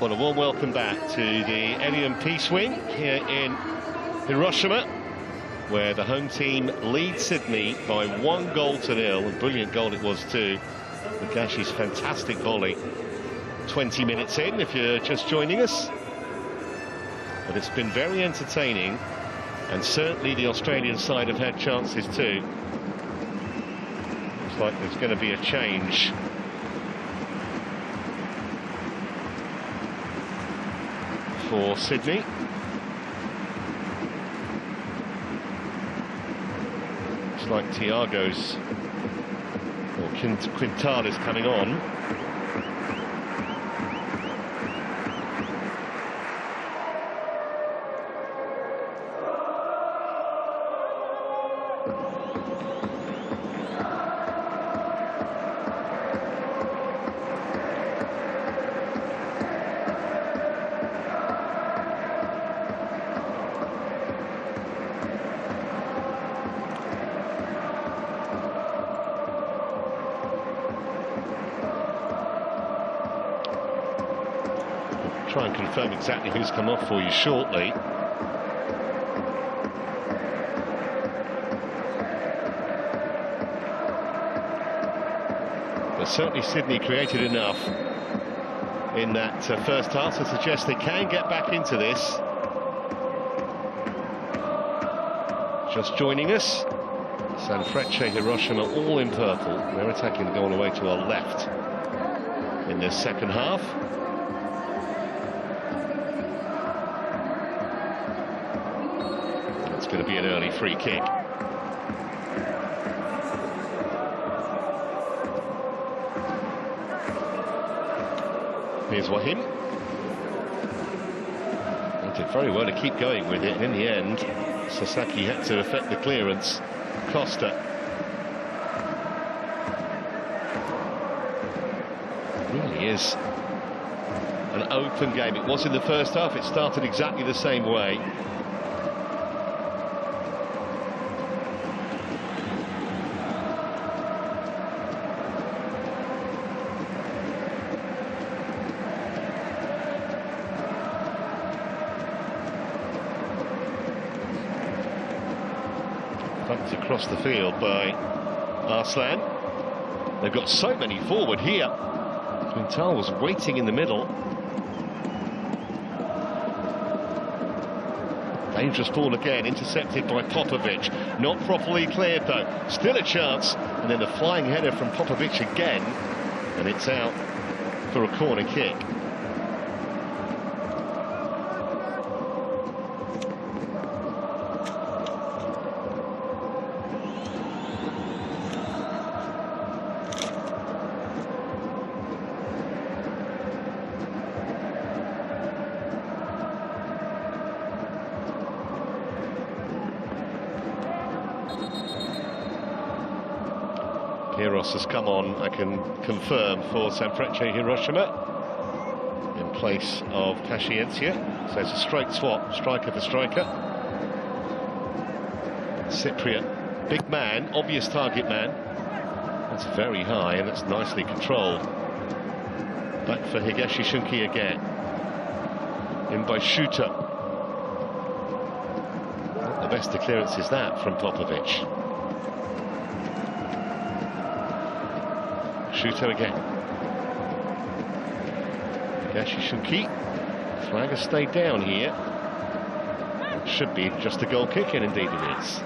Well, a warm welcome back to the Elian Peace Wing here in Hiroshima, where the home team leads Sydney by 1-0. A brilliant goal it was too. Nagashi's fantastic volley 20 minutes in, if you're just joining us. But it's been very entertaining, and certainly the Australian side have had chances too. Looks like there's going to be a change. For Sydney. Looks like Thiago's or Quintal is coming on. Try and confirm exactly who's come off for you shortly. But certainly Sydney created enough in that first half to suggest they can get back into this. Just joining us, Sanfrecce Hiroshima, all in purple. They're attacking the goal away to our left in this second half. It's going to be an early free kick. Here's Wahim. He did very well to keep going with it, and in the end Sasaki had to effect the clearance. Costa. He is an open game. It was in the first half. It started exactly the same way. Bumped across the field by Arslan. They've got so many forward here. Quintal was waiting in the middle. Dangerous ball again, intercepted by Popovic. Not properly cleared though. Still a chance. And then the flying header from Popovic again. And it's out for a corner kick. Piros has come on, I can confirm, for Sanfrecce Hiroshima in place of Paciencia. So it's a straight swap, striker for striker. Cypriot, big man, obvious target man. That's very high and that's nicely controlled. Back for Higashi Shunki again. In by Shooter. Not the best of clearance is that from Popovic. Shooter again. Higashi Shunki. Flag has stayed down here. Should be just a goal kick, and indeed it is.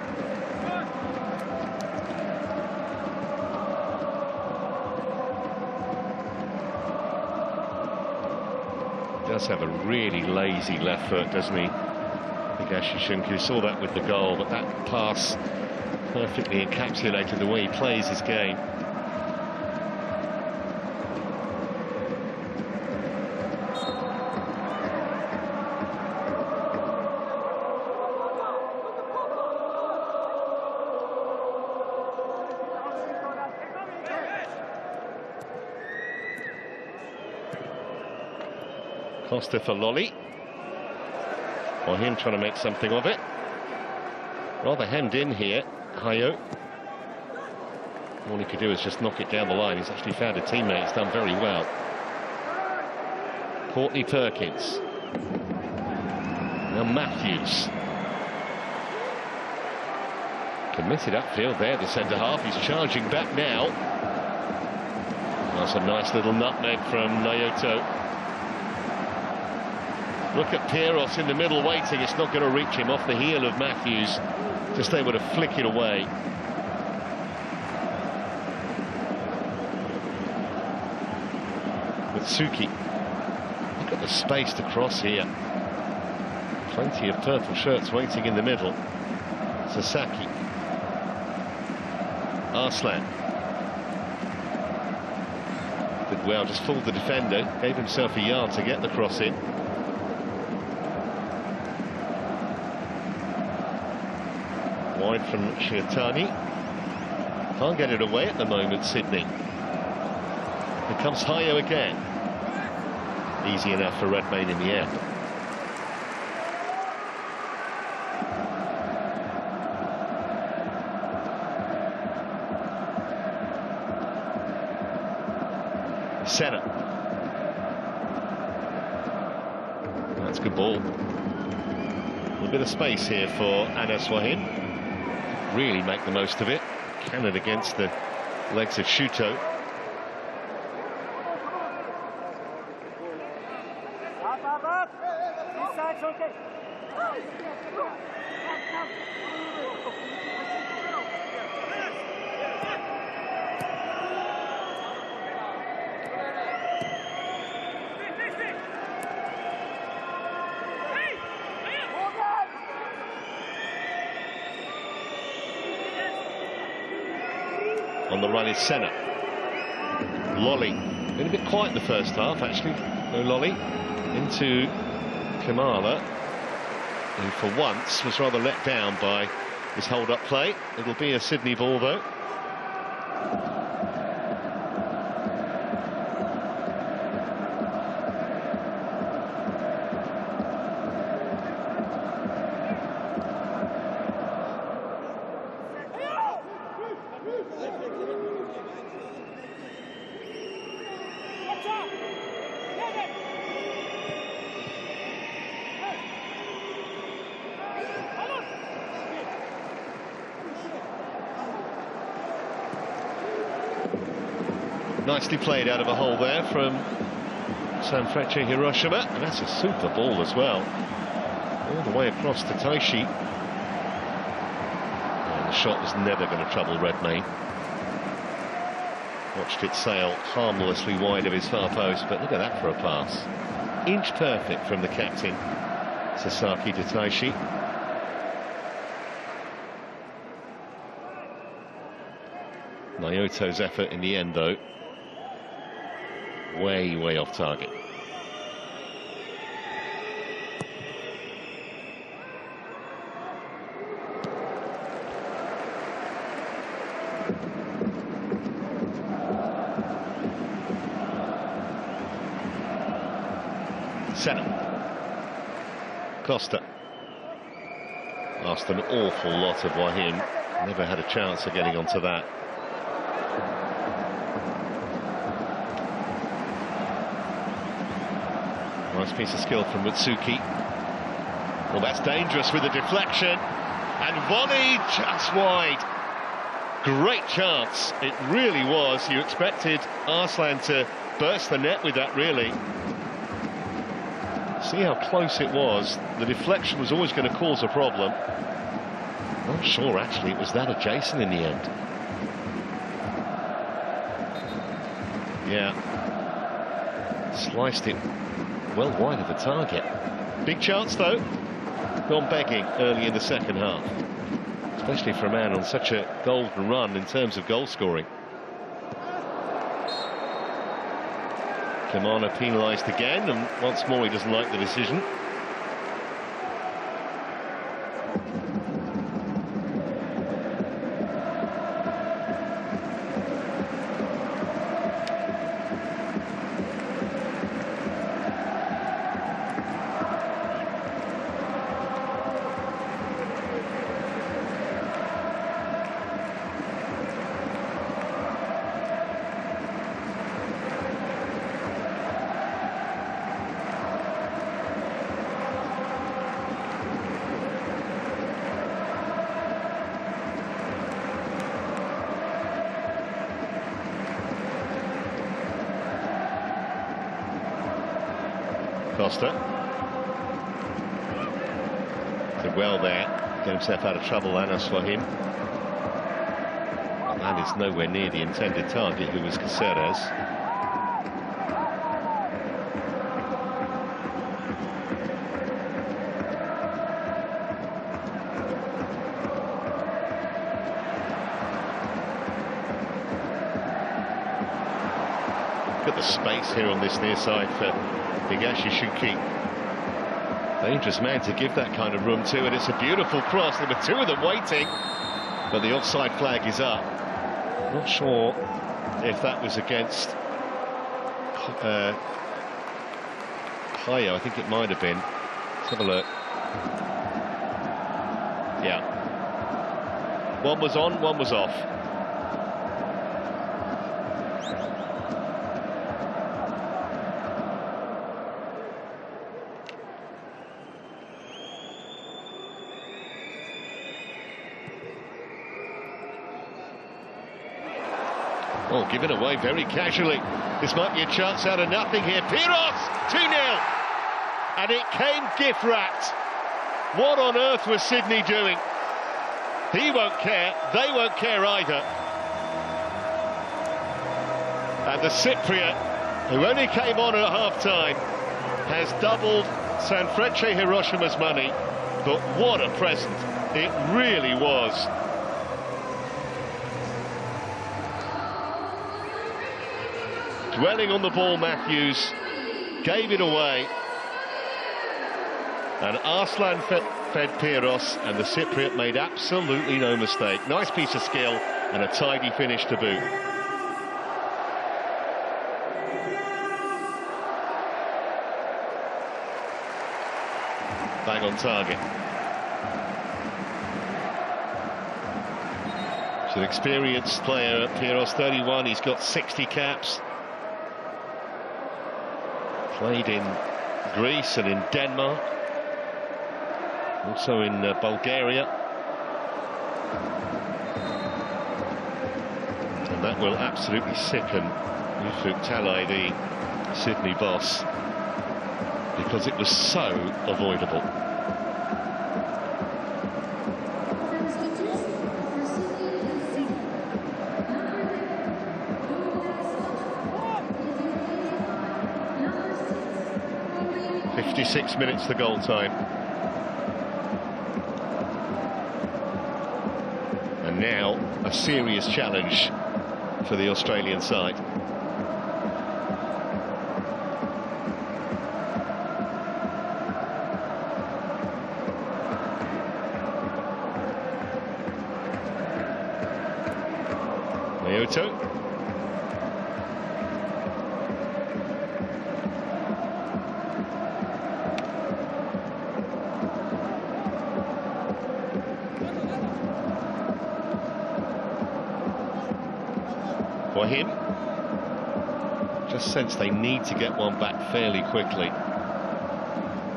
Does have a really lazy left foot, doesn't he? Higashi Shunki. We saw that with the goal, but that pass perfectly encapsulated the way he plays his game. Costa for Lolly. Or him trying to make something of it. Rather hemmed in here, Hayo. All he could do is just knock it down the line. He's actually found a teammate. He's done very well. Courtney Perkins. Now Matthews. Committed upfield there, the centre half. He's charging back now. That's a nice little nutmeg from Naoto. Look at Piros in the middle waiting. It's not going to reach him. Off the heel of Matthews. Just able to flick it away. With Suki. Look at the space to cross here. Plenty of purple shirts waiting in the middle. Sasaki. Arslan. Did well, just fooled the defender. Gave himself a yard to get the cross in. Wide from Shiatani. Can't get it away at the moment, Sydney. Here comes Hayo again. Easy enough for Redmayne in the air. Senna. That's a good ball. A little bit of space here for Anas Wahin. Really make the most of it. Cannon against the legs of Shuto. On the run is Senna. Lolly. Been a bit quiet in the first half, actually. No Lolly. Into Kamala, who for once was rather let down by his hold-up play. It'll be a Sydney ball, though. Nicely played out of a hole there from Sanfrecce Hiroshima, and that's a super ball as well, all the way across to Taishi. And the shot was never going to trouble Redmayne. Watched it sail harmlessly wide of his far post, but look at that for a pass. Inch perfect from the captain, Sasaki to Taishi. Naoto's effort in the end, though, way off target. Senna. Costa. Asked an awful lot of Wahim. Never had a chance of getting onto that. Nice piece of skill from Mutsuki. Well, that's dangerous with a deflection. And volley just wide. Great chance. It really was. You expected Arslan to burst the net with that, really. See how close it was. The deflection was always going to cause a problem. Not sure, actually, it was that adjacent in the end. Yeah. Sliced it well wide of the target. Big chance, though. Gone begging early in the second half. Especially for a man on such a golden run in terms of goal scoring. Kamana penalised again, and once more he doesn't like the decision. Costa did well there, get himself out of trouble, Anas for him. And is nowhere near the intended target, who was Caceres. Look at the space here on this near side for Higashishiki. Dangerous man to give that kind of room to, and it's a beautiful cross. There were two of them waiting, but the offside flag is up. Not sure if that was against Hayo. I think it might have been. Let's have a look. Yeah. One was on, one was off. Oh, given away very casually. This might be a chance out of nothing here. Piros, 2-0. And it came gift-wrapped. What on earth was Sydney doing? He won't care. They won't care either. And the Cypriot, who only came on at half-time, has doubled Sanfrecce Hiroshima's money. But what a present. It really was. Dwelling on the ball, Matthews gave it away, and Arslan fed Piros, and the Cypriot made absolutely no mistake. Nice piece of skill and a tidy finish to boot. Bang on target. He's an experienced player, Piros, 31. He's got 60 caps. Played in Greece and in Denmark, also in Bulgaria. And that will absolutely sicken Ufuk Talay, the Sydney boss, because it was so avoidable. "56 minutes the goal time." And now a serious challenge for the Australian side. Mayoto. For him, just sense they need to get one back fairly quickly,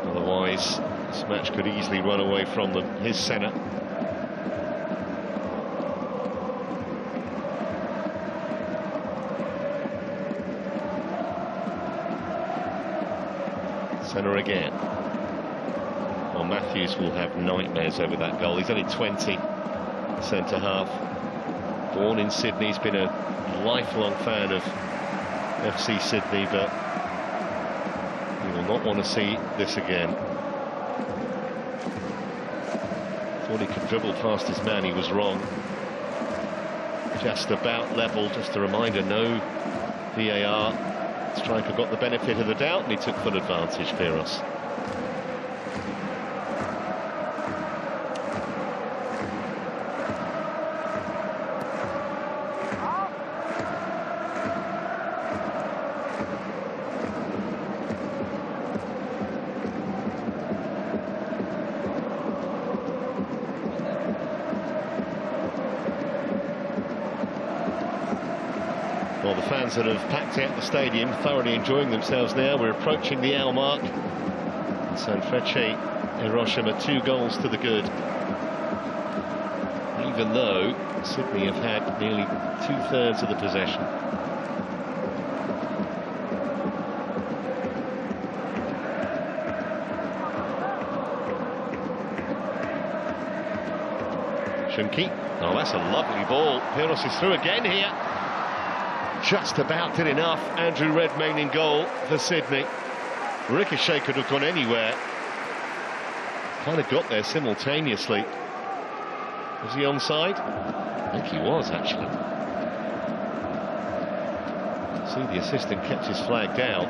otherwise this match could easily run away from them. His centre. Centre again. Well, Matthews will have nightmares over that goal. He's only 20, centre half. Born in Sydney, he's been a lifelong fan of FC Sydney, but he will not want to see this again. Thought he could dribble past his man, he was wrong. Just about level, just a reminder, no VAR. Striker got the benefit of the doubt and he took full advantage, Firos. Well, the fans that have packed out the stadium thoroughly enjoying themselves now. We're approaching the hour mark. Sanfrecce Hiroshima 2 goals to the good. Even though Sydney have had nearly 2/3 of the possession. Shunki. Oh, that's a lovely ball. Firos is through again here. Just about did enough. Andrew Redmayne in goal for Sydney. Ricochet could have gone anywhere. Kind of got there simultaneously. Was he onside? I think he was, actually. See, the assistant kept his flag down.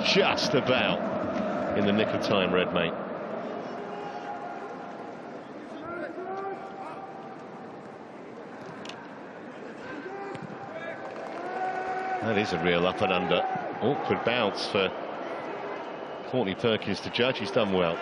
Just about in the nick of time, Redmayne. That is a real up and under. Awkward bounce for Courtney Perkins to judge. He's done well.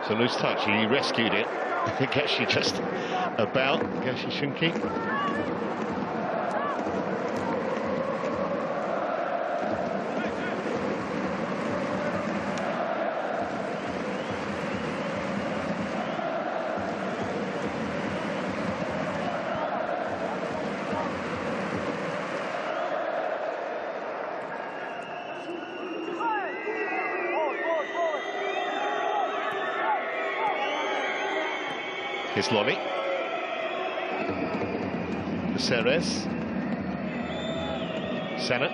So loose touch, he rescued it. I think actually just about Gashi Shunki. Here's Lolly. Ceres. Senna.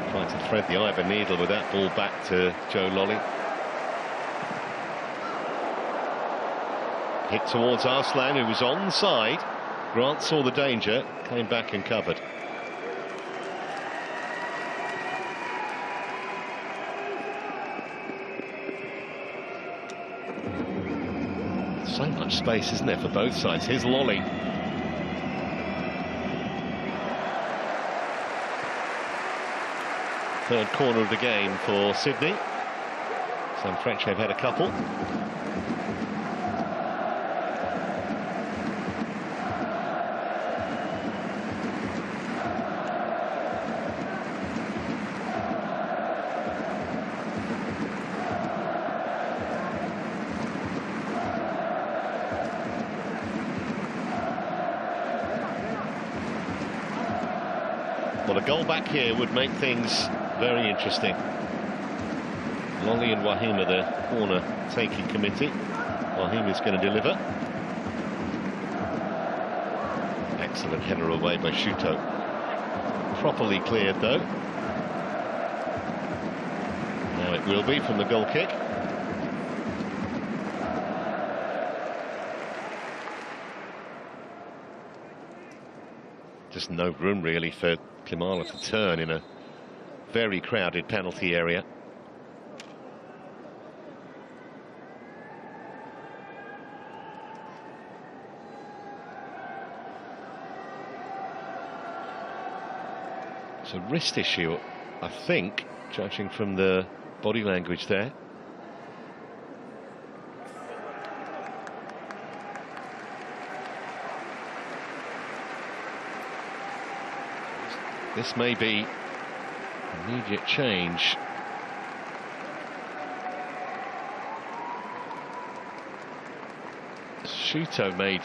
Trying to thread the eye of a needle with that ball back to Joe Lolly. Hit towards Arslan, who was onside. Grant saw the danger, came back and covered. So So much space, isn't there, for both sides? Here's Lolly. Third corner of the game for Sydney. Sanfrecce have had a couple. Well, a goal back here would make things very interesting. Lolly and Wahima, the corner taking committee. Wahima's going to deliver. Excellent header away by Shuto. Properly cleared though. Now it will be from the goal kick. Just no room really for Klimala to turn in a very crowded penalty area. It's a wrist issue, I think, judging from the body language there. This may be immediate change. Shuto made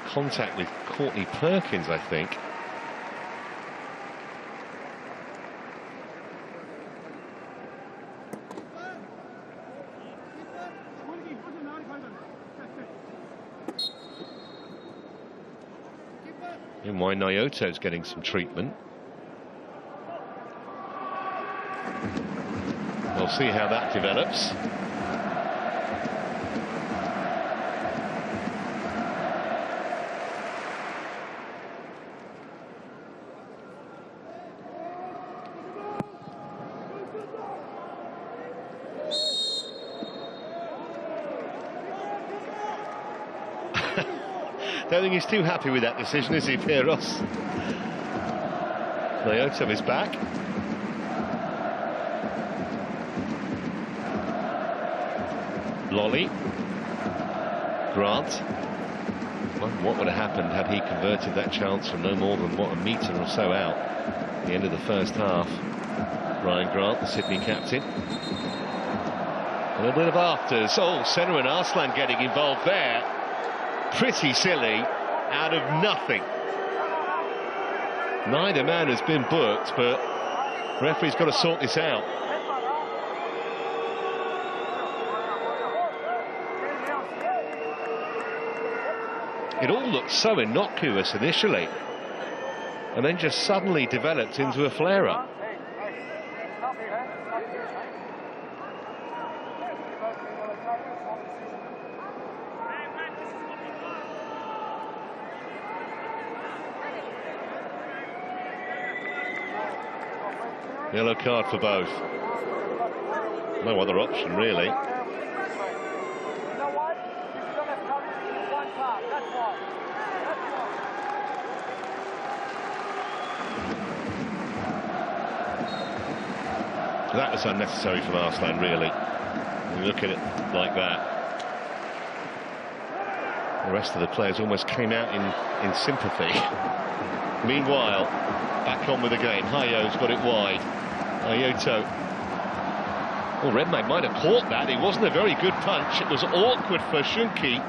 contact with Courtney Perkins, I think. Meanwhile, Nyoto's getting some treatment. We'll see how that develops. Don't think he's too happy with that decision, is he, Pieros? Nyoto is back. Lolly. Grant. Well, what would have happened had he converted that chance from no more than, what, a metre or so out at the end of the first half? Ryan Grant, the Sydney captain. And a bit of afters. Oh, Senna and Arslan getting involved there. Pretty silly, out of nothing. Neither man has been booked, but the referee's got to sort this out. It all looked so innocuous initially, and then just suddenly developed into a flare-up. Yellow card for both. No other option, really. That was unnecessary from Arslan, really. You look at it like that. The rest of the players almost came out in sympathy. Meanwhile, back on with the game. Hayo's got it wide. Nyoto. Well, Redmayne might have caught that. It wasn't a very good punch. It was awkward for Shunki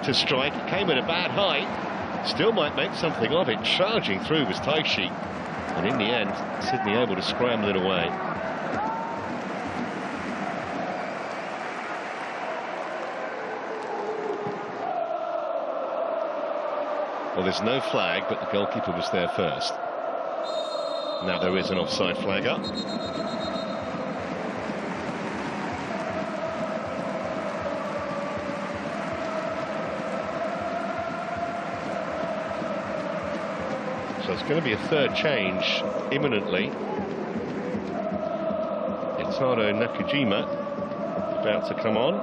to strike. It came at a bad height. Still might make something of it. Charging through was Taishi. And in the end, Sydney able to scramble it away. Well, there's no flag, but the goalkeeper was there first. Now there is an offside flag up. So it's going to be a third change imminently. Itaro Nakajima about to come on.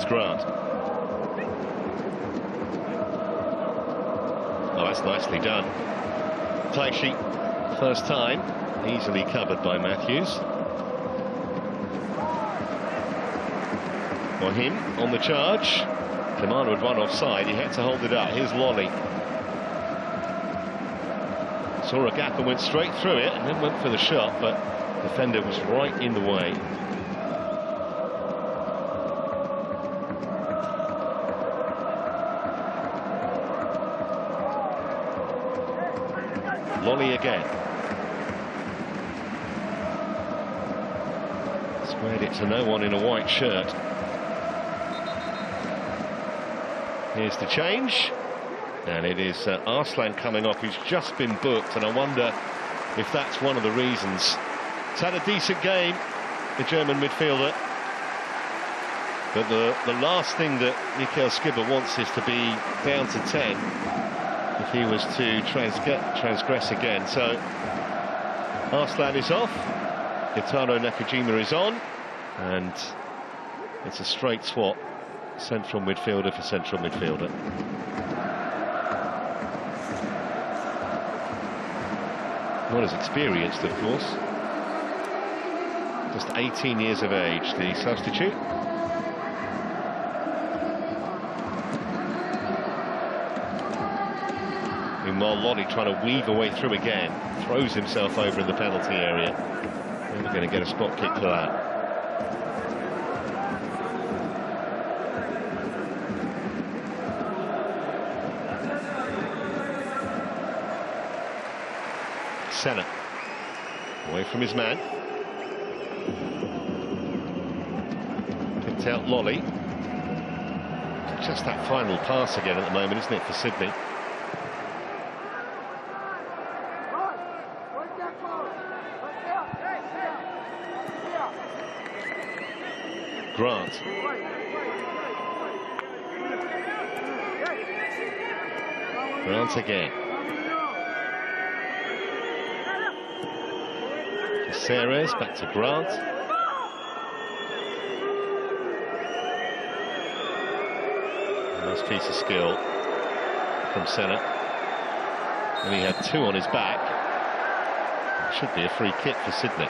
Grant. Oh, that's nicely done. Taishi, first time, easily covered by Matthews. For him on the charge. Commander had run offside, he had to hold it up. Here's Lolly. Saw a gap and went straight through it, and then went for the shot, but the defender was right in the way. Lolly again. Squared it to no one in a white shirt. Here's the change. And it is Arslan coming off, who's just been booked, and I wonder if that's one of the reasons. He's had a decent game, the German midfielder. But the last thing that Mikael Skibbe wants is to be down to 10 if he was to transgress again. So Arslan is off, Itaro Nakajima is on, and it's a straight swap, central midfielder for central midfielder. Not as experienced, of course. Just 18 years of age, the substitute. Meanwhile, Lolly trying to weave a way through again. Throws himself over in the penalty area. Never going to get a spot kick for that. Senna away from his man. Picked out Lolly. Just that final pass again at the moment, isn't it, for Sydney? Grant. Grant again. Ceres back to Grant. Nice piece of skill from Senna. And he had two on his back. It should be a free kick for Sydney.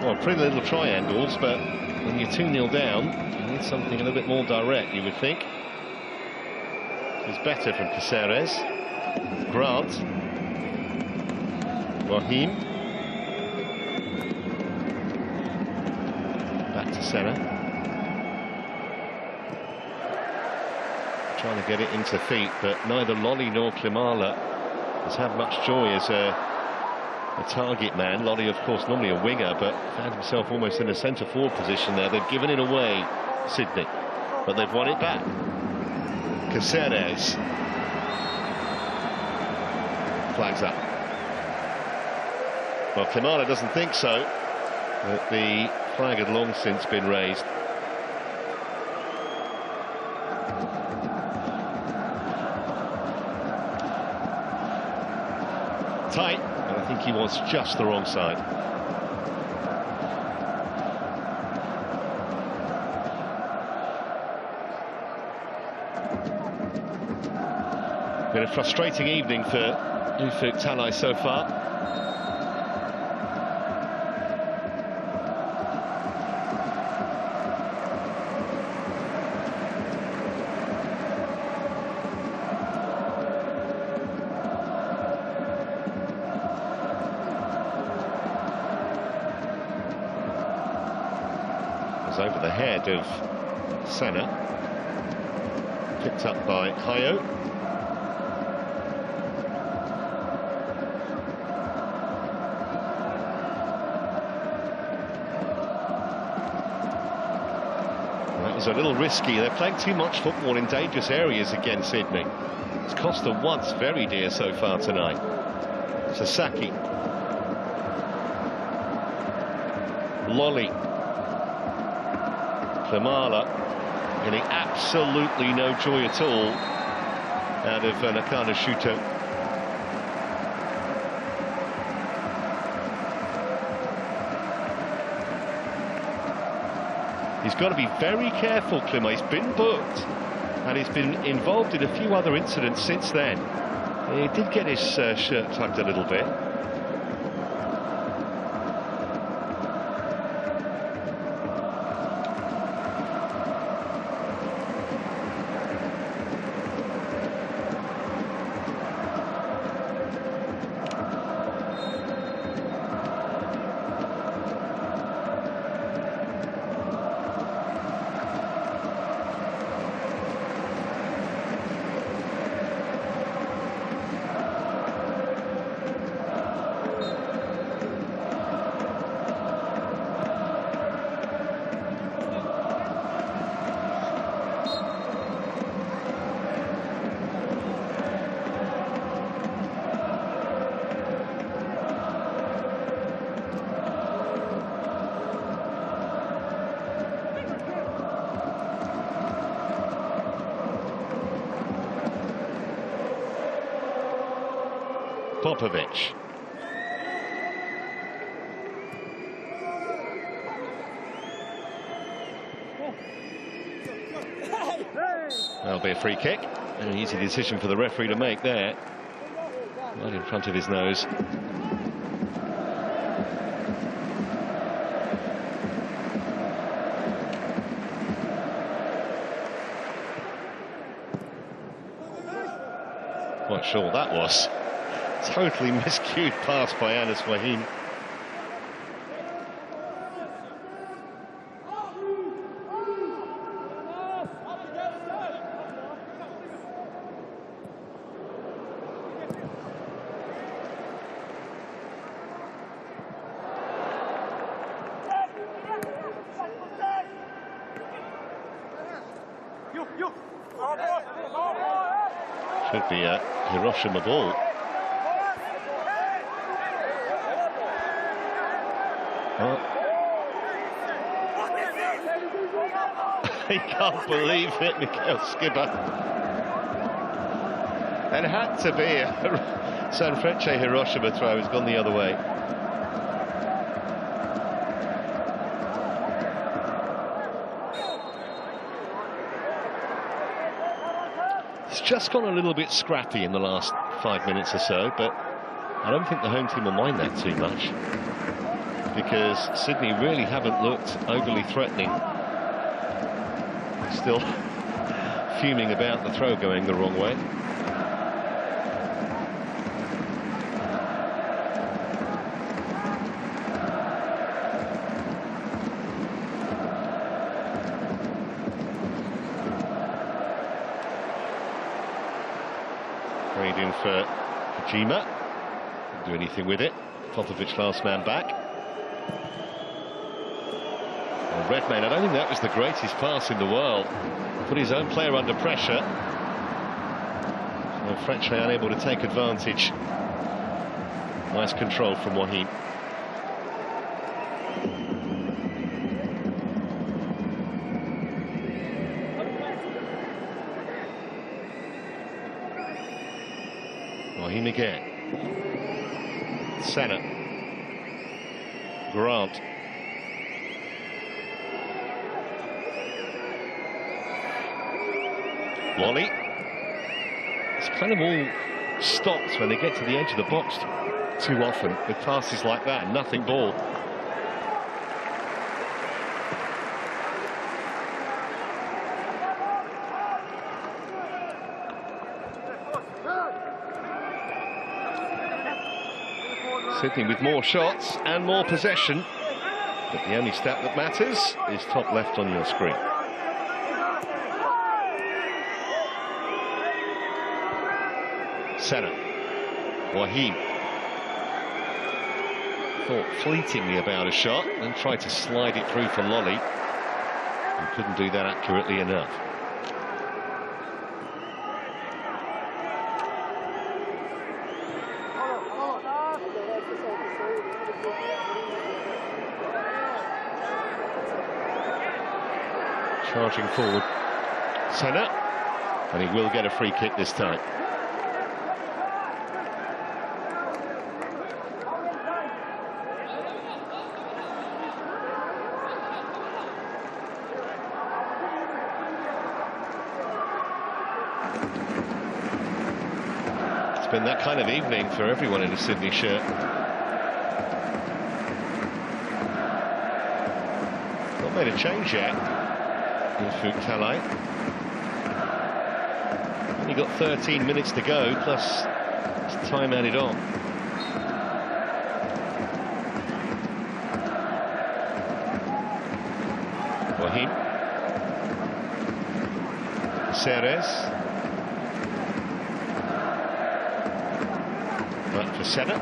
Well, pretty little triangles, but when you're 2-0 down, you need something a little bit more direct, you would think. It's better from Caceres. Grant. Raheem. Back to Senna. Trying to get it into feet, but neither Lolly nor Klimala has had much joy as a target man. Lolly, of course, normally a winger, but found himself almost in a centre-forward position there. They've given it away, Sydney, but they've won it back. Caceres. Flags up. Well, Klimala doesn't think so, but the flag had long since been raised. Tight. I think he was just the wrong side. Been a frustrating evening for Ufuk Talay so far. Over the head of Senna, picked up by Hayo. That was a little risky. They're playing too much football in dangerous areas again, Sydney. It's cost them once very dear so far tonight. Sasaki. Klimala getting absolutely no joy at all out of Nakano Shuto. He's got to be very careful, Klima. He's been booked and he's been involved in a few other incidents since then. He did get his shirt tugged a little bit. Popovic. That'll be a free kick. An easy decision for the referee to make there. Right in front of his nose. Quite sure what that was. Totally miscued pass by Anas Wahim. Should be a Hiroshima ball. He can't believe it, Mikhail Skibber. It had to be a Sanfrecce Hiroshima throw. It's gone the other way. It's just gone a little bit scrappy in the last 5 minutes or so, but I don't think the home team will mind that too much, because Sydney really haven't looked overly threatening. Still fuming about the throw going the wrong way. Trade in for Kojima. Didn't do anything with it. Popovic last man back. Redmayne, I don't think that was the greatest pass in the world. Put his own player under pressure. So French unable to take advantage. Nice control from Wahim. Wahim again. Senna. Grant. Wally. It's kind of all stops when they get to the edge of the box too often with passes like that. Nothing ball. Sydney with more shots and more possession, but the only stat that matters is top left on your screen. Senna. Wahim thought fleetingly about a shot and tried to slide it through for Lolly and couldn't do that accurately enough. Charging forward, Senna, and he will get a free kick this time. It's been that kind of evening for everyone in a Sydney shirt. Not made a change yet. Talai. Only got 13 minutes to go, plus time added on. Wahim. Ceres. Back for Senna.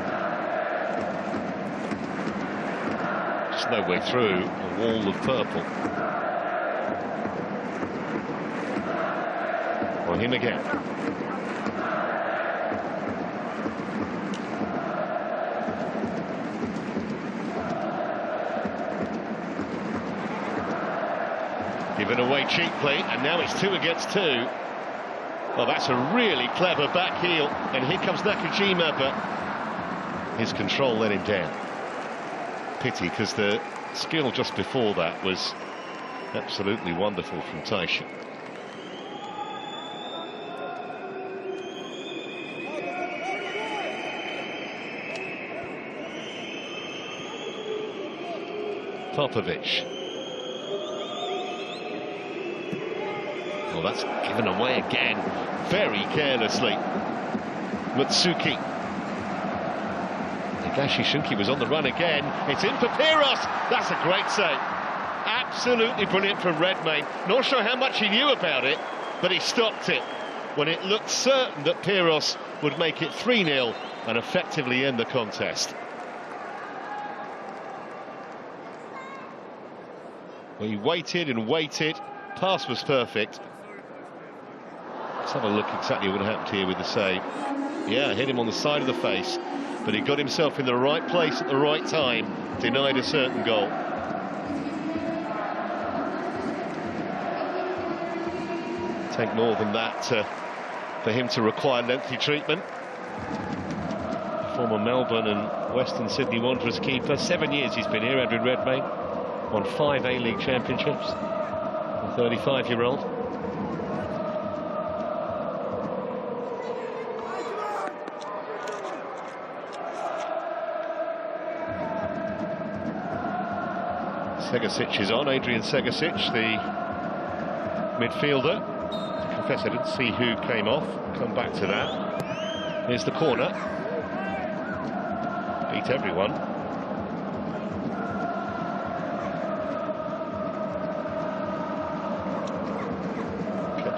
Just no way through a wall of purple. On him again. Given away cheaply, and now it's 2 against 2. Well, that's a really clever back heel, and here comes Nakajima, but his control let him down. Pity, because the skill just before that was absolutely wonderful from Taishi. Popovic. Well, that's given away again, very carelessly. Mutsuki. Higashi Shunki was on the run again. It's in for Piros. That's a great save. Absolutely brilliant from Redmayne. Not sure how much he knew about it, but he stopped it when it looked certain that Piros would make it 3-0 and effectively end the contest. Well, he waited and waited. Pass was perfect. Let's have a look exactly what happened here with the save. Yeah, hit him on the side of the face, but he got himself in the right place at the right time, denied a certain goal. Take more than that for him to require lengthy treatment. Former Melbourne and Western Sydney Wanderers keeper. 7 years he's been here, Adrian Redmayne. Won 5 A-League championships. The 35-year-old. Segasic is on, Adrian Segasic, the midfielder. I confess I didn't see who came off. Come back to that. Here's the corner. Beat everyone.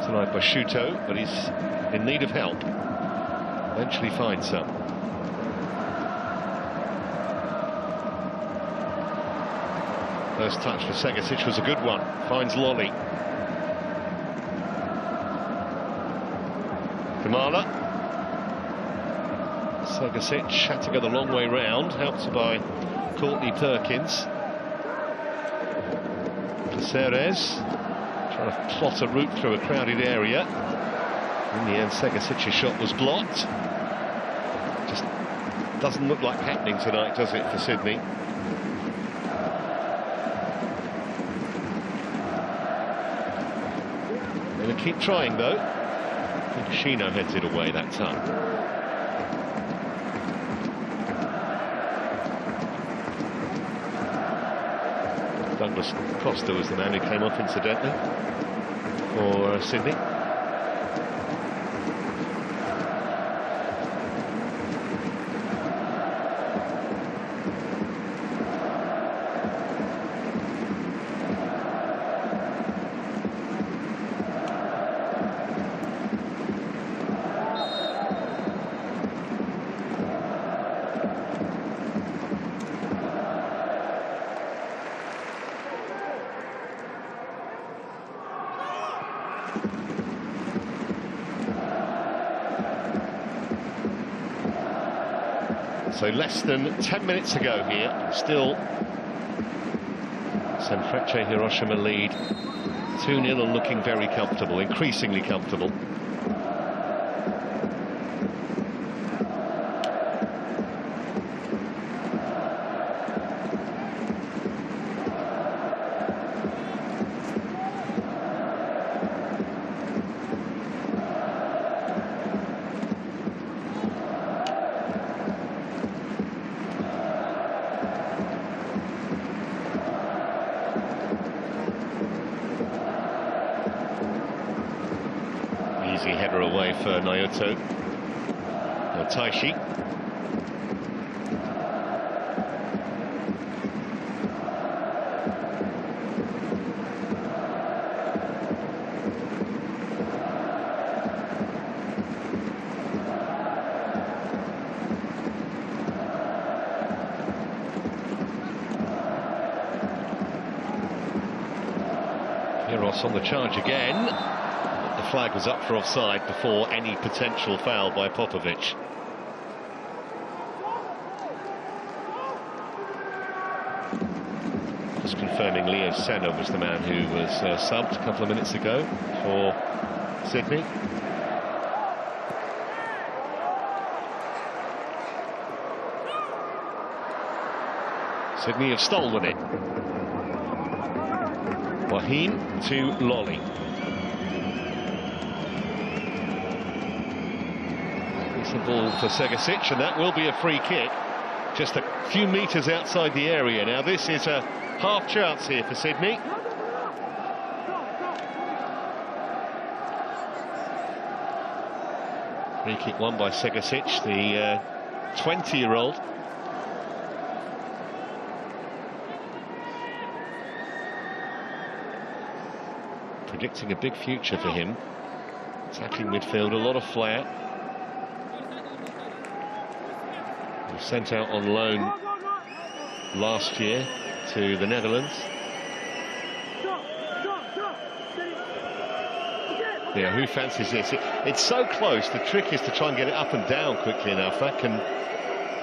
Tonight by Shuto, but he's in need of help. Eventually finds some. First touch for Segasic was a good one. Finds Lolly. Kamala. Segasic had to go the long way round, helped by Courtney Perkins. Caceres. Trying to plot a route through a crowded area. In the end, Segasic's shot was blocked. Just doesn't look like happening tonight, does it, for Sydney? They'll keep trying, though. I think Shino heads it away that time. Douglas Costa was the man who came off incidentally for Sydney. So less than 10 minutes ago here, still Sanfrecce Hiroshima lead 2-0 and looking very comfortable, increasingly comfortable. Easy header away for Naoto. Taishi. Hirosh on the charge again. The flag was up for offside before any potential foul by Popovic. Just confirming, Leo Senna was the man who was subbed a couple of minutes ago for Sydney. Sydney have stolen it. Wahim to Lolly. Decent ball for Segasic, and that will be a free kick. Just a few metres outside the area. Now this is a half chance here for Sydney. Free kick won by Segasic, the 20-year-old. Predicting a big future for him. Attacking midfield, a lot of flair. He was sent out on loan last year to the Netherlands. Yeah, who fancies this? It's so close. The trick is to try and get it up and down quickly enough. That can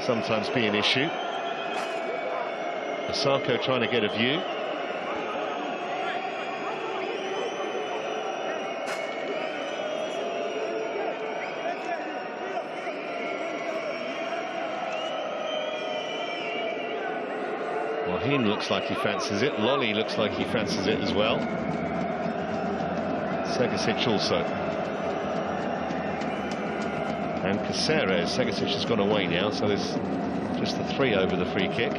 sometimes be an issue. Osako trying to get a view. Wahim looks like he fancies it. Lolly looks like he fancies it as well. Segasic also. And Caceres. Segasic has gone away now, so there's just the 3 over the free kick.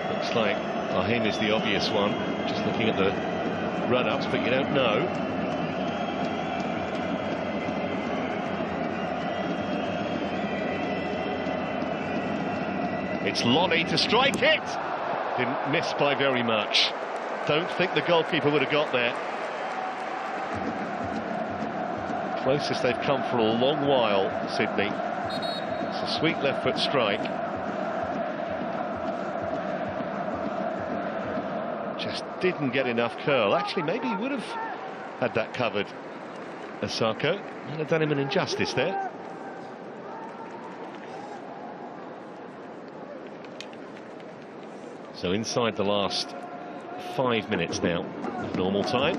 Looks like Wahim is the obvious one. Just looking at the run-ups, but you don't know. It's Lolly to strike it! Didn't miss by very much. Don't think the goalkeeper would have got there. Closest they've come for a long while, Sydney. It's a sweet left foot strike. Just didn't get enough curl. Actually, maybe he would have had that covered. Osako might have done him an injustice there. So inside the last 5 minutes now of normal time.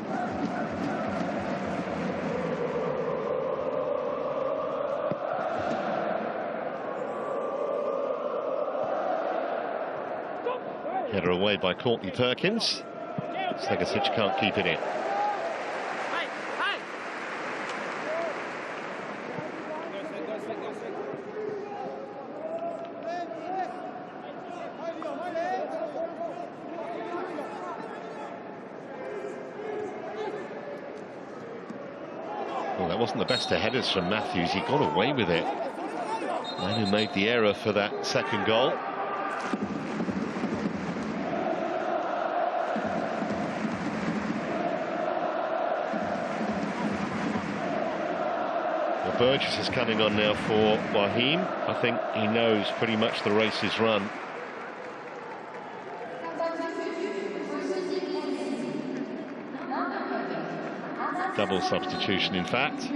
Header away by Courtney Perkins. Segasic can't keep it in. Well, that wasn't the best of headers from Matthews. He got away with it. Man who made the error for that second goal. Well, Burgess is coming on now for Wahim. I think he knows pretty much the race is run. Double substitution, in fact.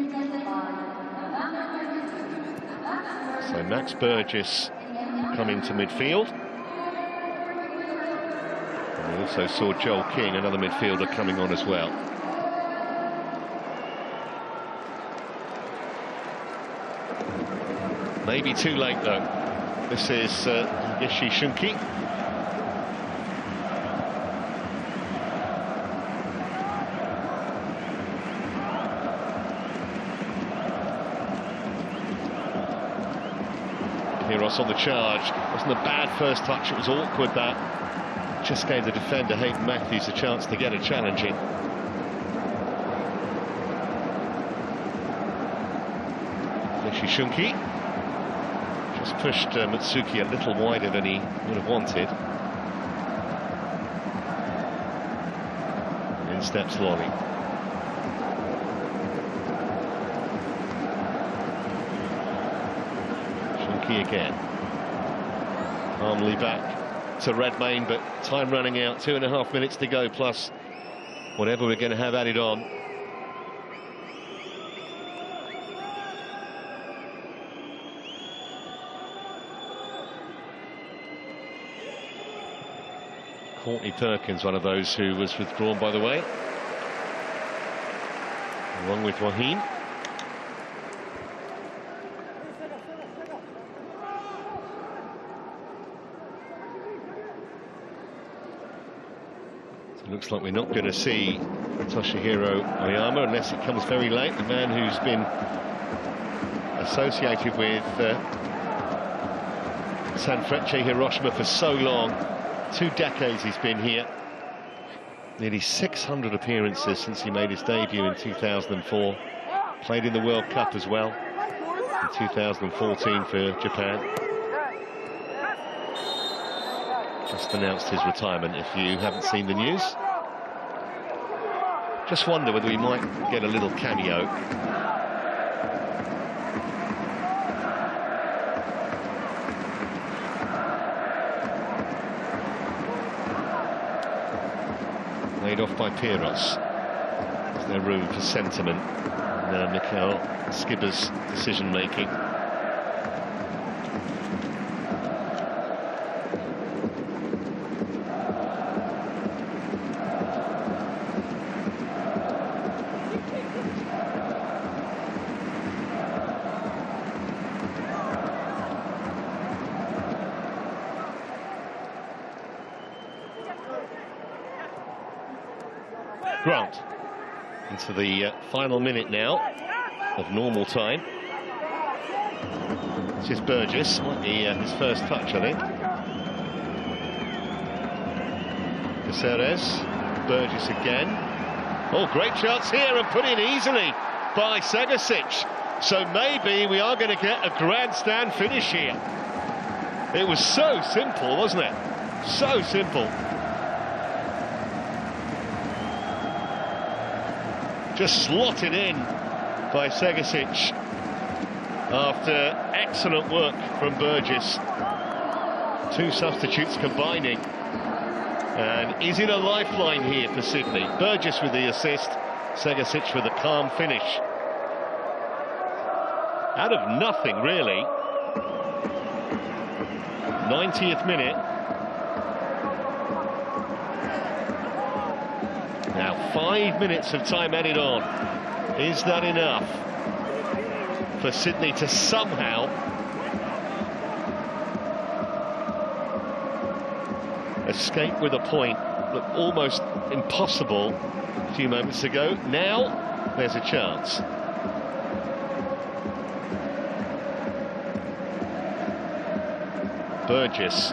So Max Burgess coming to midfield. And we also saw Joel King, another midfielder, coming on as well. Maybe too late though. This is Hiroshi Shunki. Hiros on the charge. Wasn't a bad first touch, it was awkward that. Just gave the defender Hayden Matthews a chance to get a challenge in. Hiroshi Shunki just pushed Matsuki a little wider than he would have wanted. And in steps Lolly. Again, calmly back to Redmayne, but time running out, 2.5 minutes to go, plus whatever we're going to have added on. Courtney Perkins, one of those who was withdrawn, by the way, along with Waheen. Looks like we're not going to see Toshihiro Oyama unless it comes very late. The man who's been associated with Sanfrecce Hiroshima for so long. 2 decades he's been here. Nearly 600 appearances since he made his debut in 2004. Played in the World Cup as well in 2014 for Japan. Just announced his retirement, if you haven't seen the news. Just wonder whether we might get a little cameo. Laid off by Piros. Is there room for sentiment in Mikhail Skibber's decision-making? Grant into the final minute now of normal time. This is Burgess, might be his first touch, I think. Caceres, Burgess again. Oh, great chance here and put in easily by Segasic. So maybe we are going to get a grandstand finish here. It was so simple, wasn't it? So simple. Just slotted in by Segasic after excellent work from Burgess. 2 substitutes combining. And is it a lifeline here for Sydney? Burgess with the assist, Segasic with a calm finish. Out of nothing, really. 90th minute. Now 5 minutes of time added on. Is that enough for Sydney to somehow escape with a point? Looked almost impossible a few moments ago. Now there's a chance. Burgess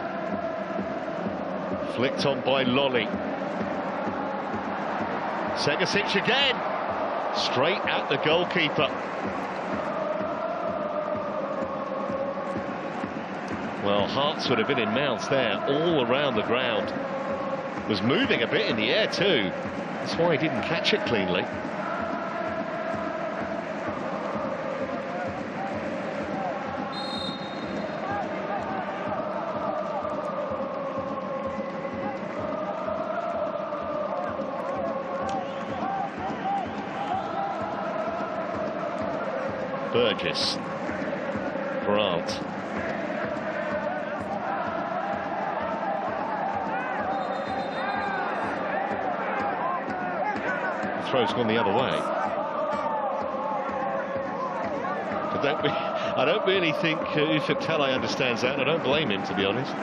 flicked on by Lolly. Segasic again, straight at the goalkeeper. Well, hearts would have been in mouths there, all around the ground. Was moving a bit in the air too. That's why he didn't catch it cleanly. Burgess France. The throw's gone the other way. I don't really think Ufuk Talay understands that, and I don't blame him, to be honest.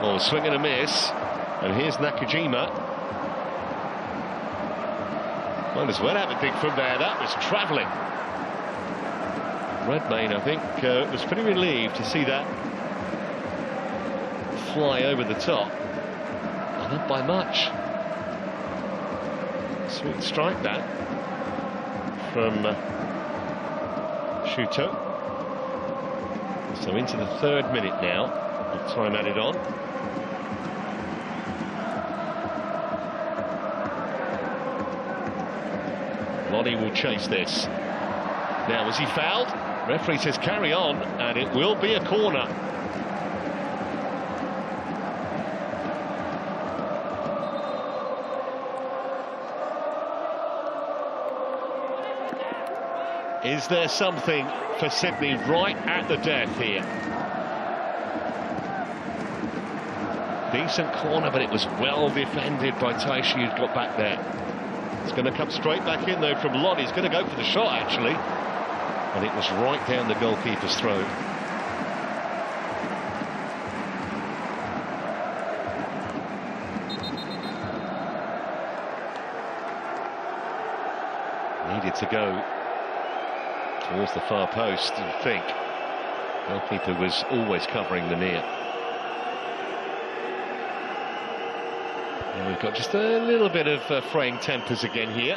Oh, swing and a miss, and here's Nakajima. Might as well have a dig from there. That was travelling. Redmayne, I think, was pretty relieved to see that fly over the top. And not by much. Sweet strike that from Shuto. So into the 3rd minute now, with time added on. Lodi will chase this. Now, was he fouled? Referee says carry on, and it will be a corner. Is there something for Sydney right at the death here? Decent corner, but it was well defended by Taishi, who'd got back there. It's going to come straight back in, though, from Lodi. He's going to go for the shot, actually. And it was right down the goalkeeper's throat. Needed to go towards the far post, I think. Goalkeeper was always covering the near. And we've got just a little bit of fraying tempers again here.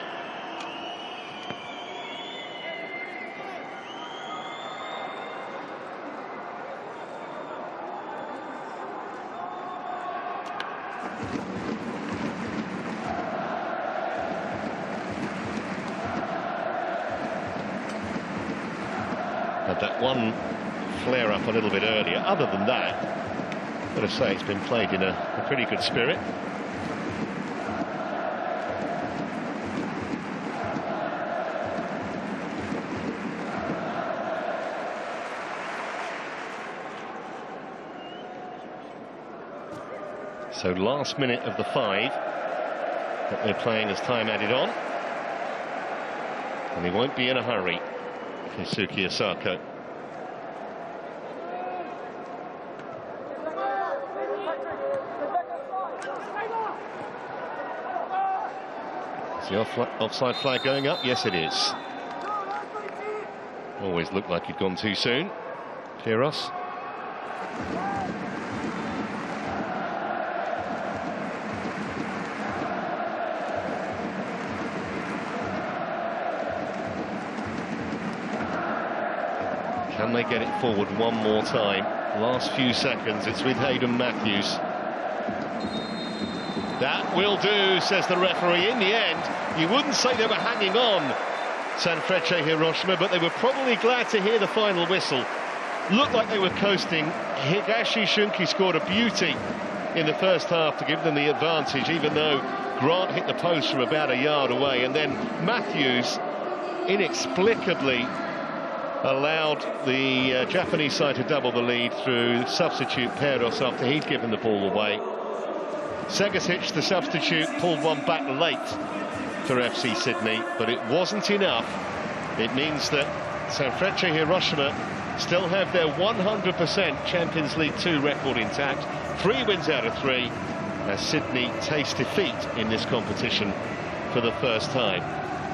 Had that one flare up a little bit earlier. Other than that, I've got to say it's been played in a pretty good spirit. So last minute of the 5 that they're playing as time added on. And they won't be in a hurry. Keisuke Osako. Is the offside flag going up? Yes, it is. Always looked like he'd gone too soon. Piros. Can they get it forward one more time? Last few seconds, it's with Hayden Matthews. That will do, says the referee. In the end, you wouldn't say they were hanging on, Sanfrecce Hiroshima, but they were probably glad to hear the final whistle. Looked like they were coasting. Higashi Shunki scored a beauty in the first half to give them the advantage, even though Grant hit the post from about a yard away. And then Matthews inexplicably allowed the Japanese side to double the lead through substitute Piros after he'd given the ball away. Segasic, the substitute, pulled one back late for FC Sydney, but it wasn't enough. It means that Sanfrecce Hiroshima still have their 100% Champions League Two record intact. 3 wins out of 3 as Sydney taste defeat in this competition for the first time.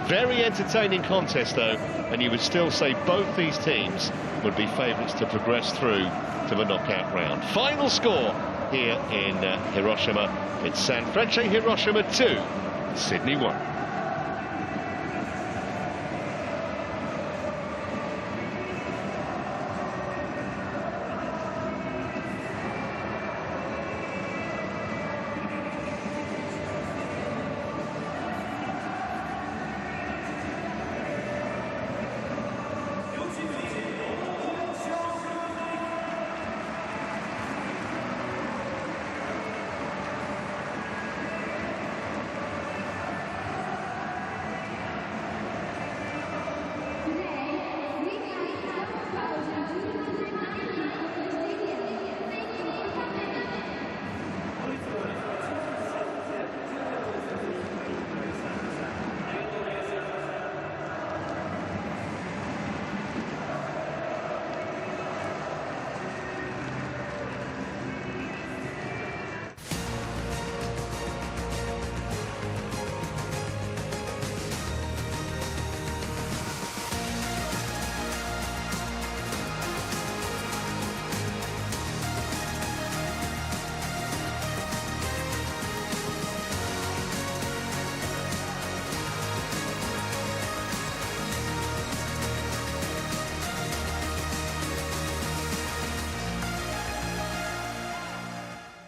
Very entertaining contest, though, and you would still say both these teams would be favourites to progress through to the knockout round. Final score here in Hiroshima. It's Sanfrecce Hiroshima 2, Sydney 1.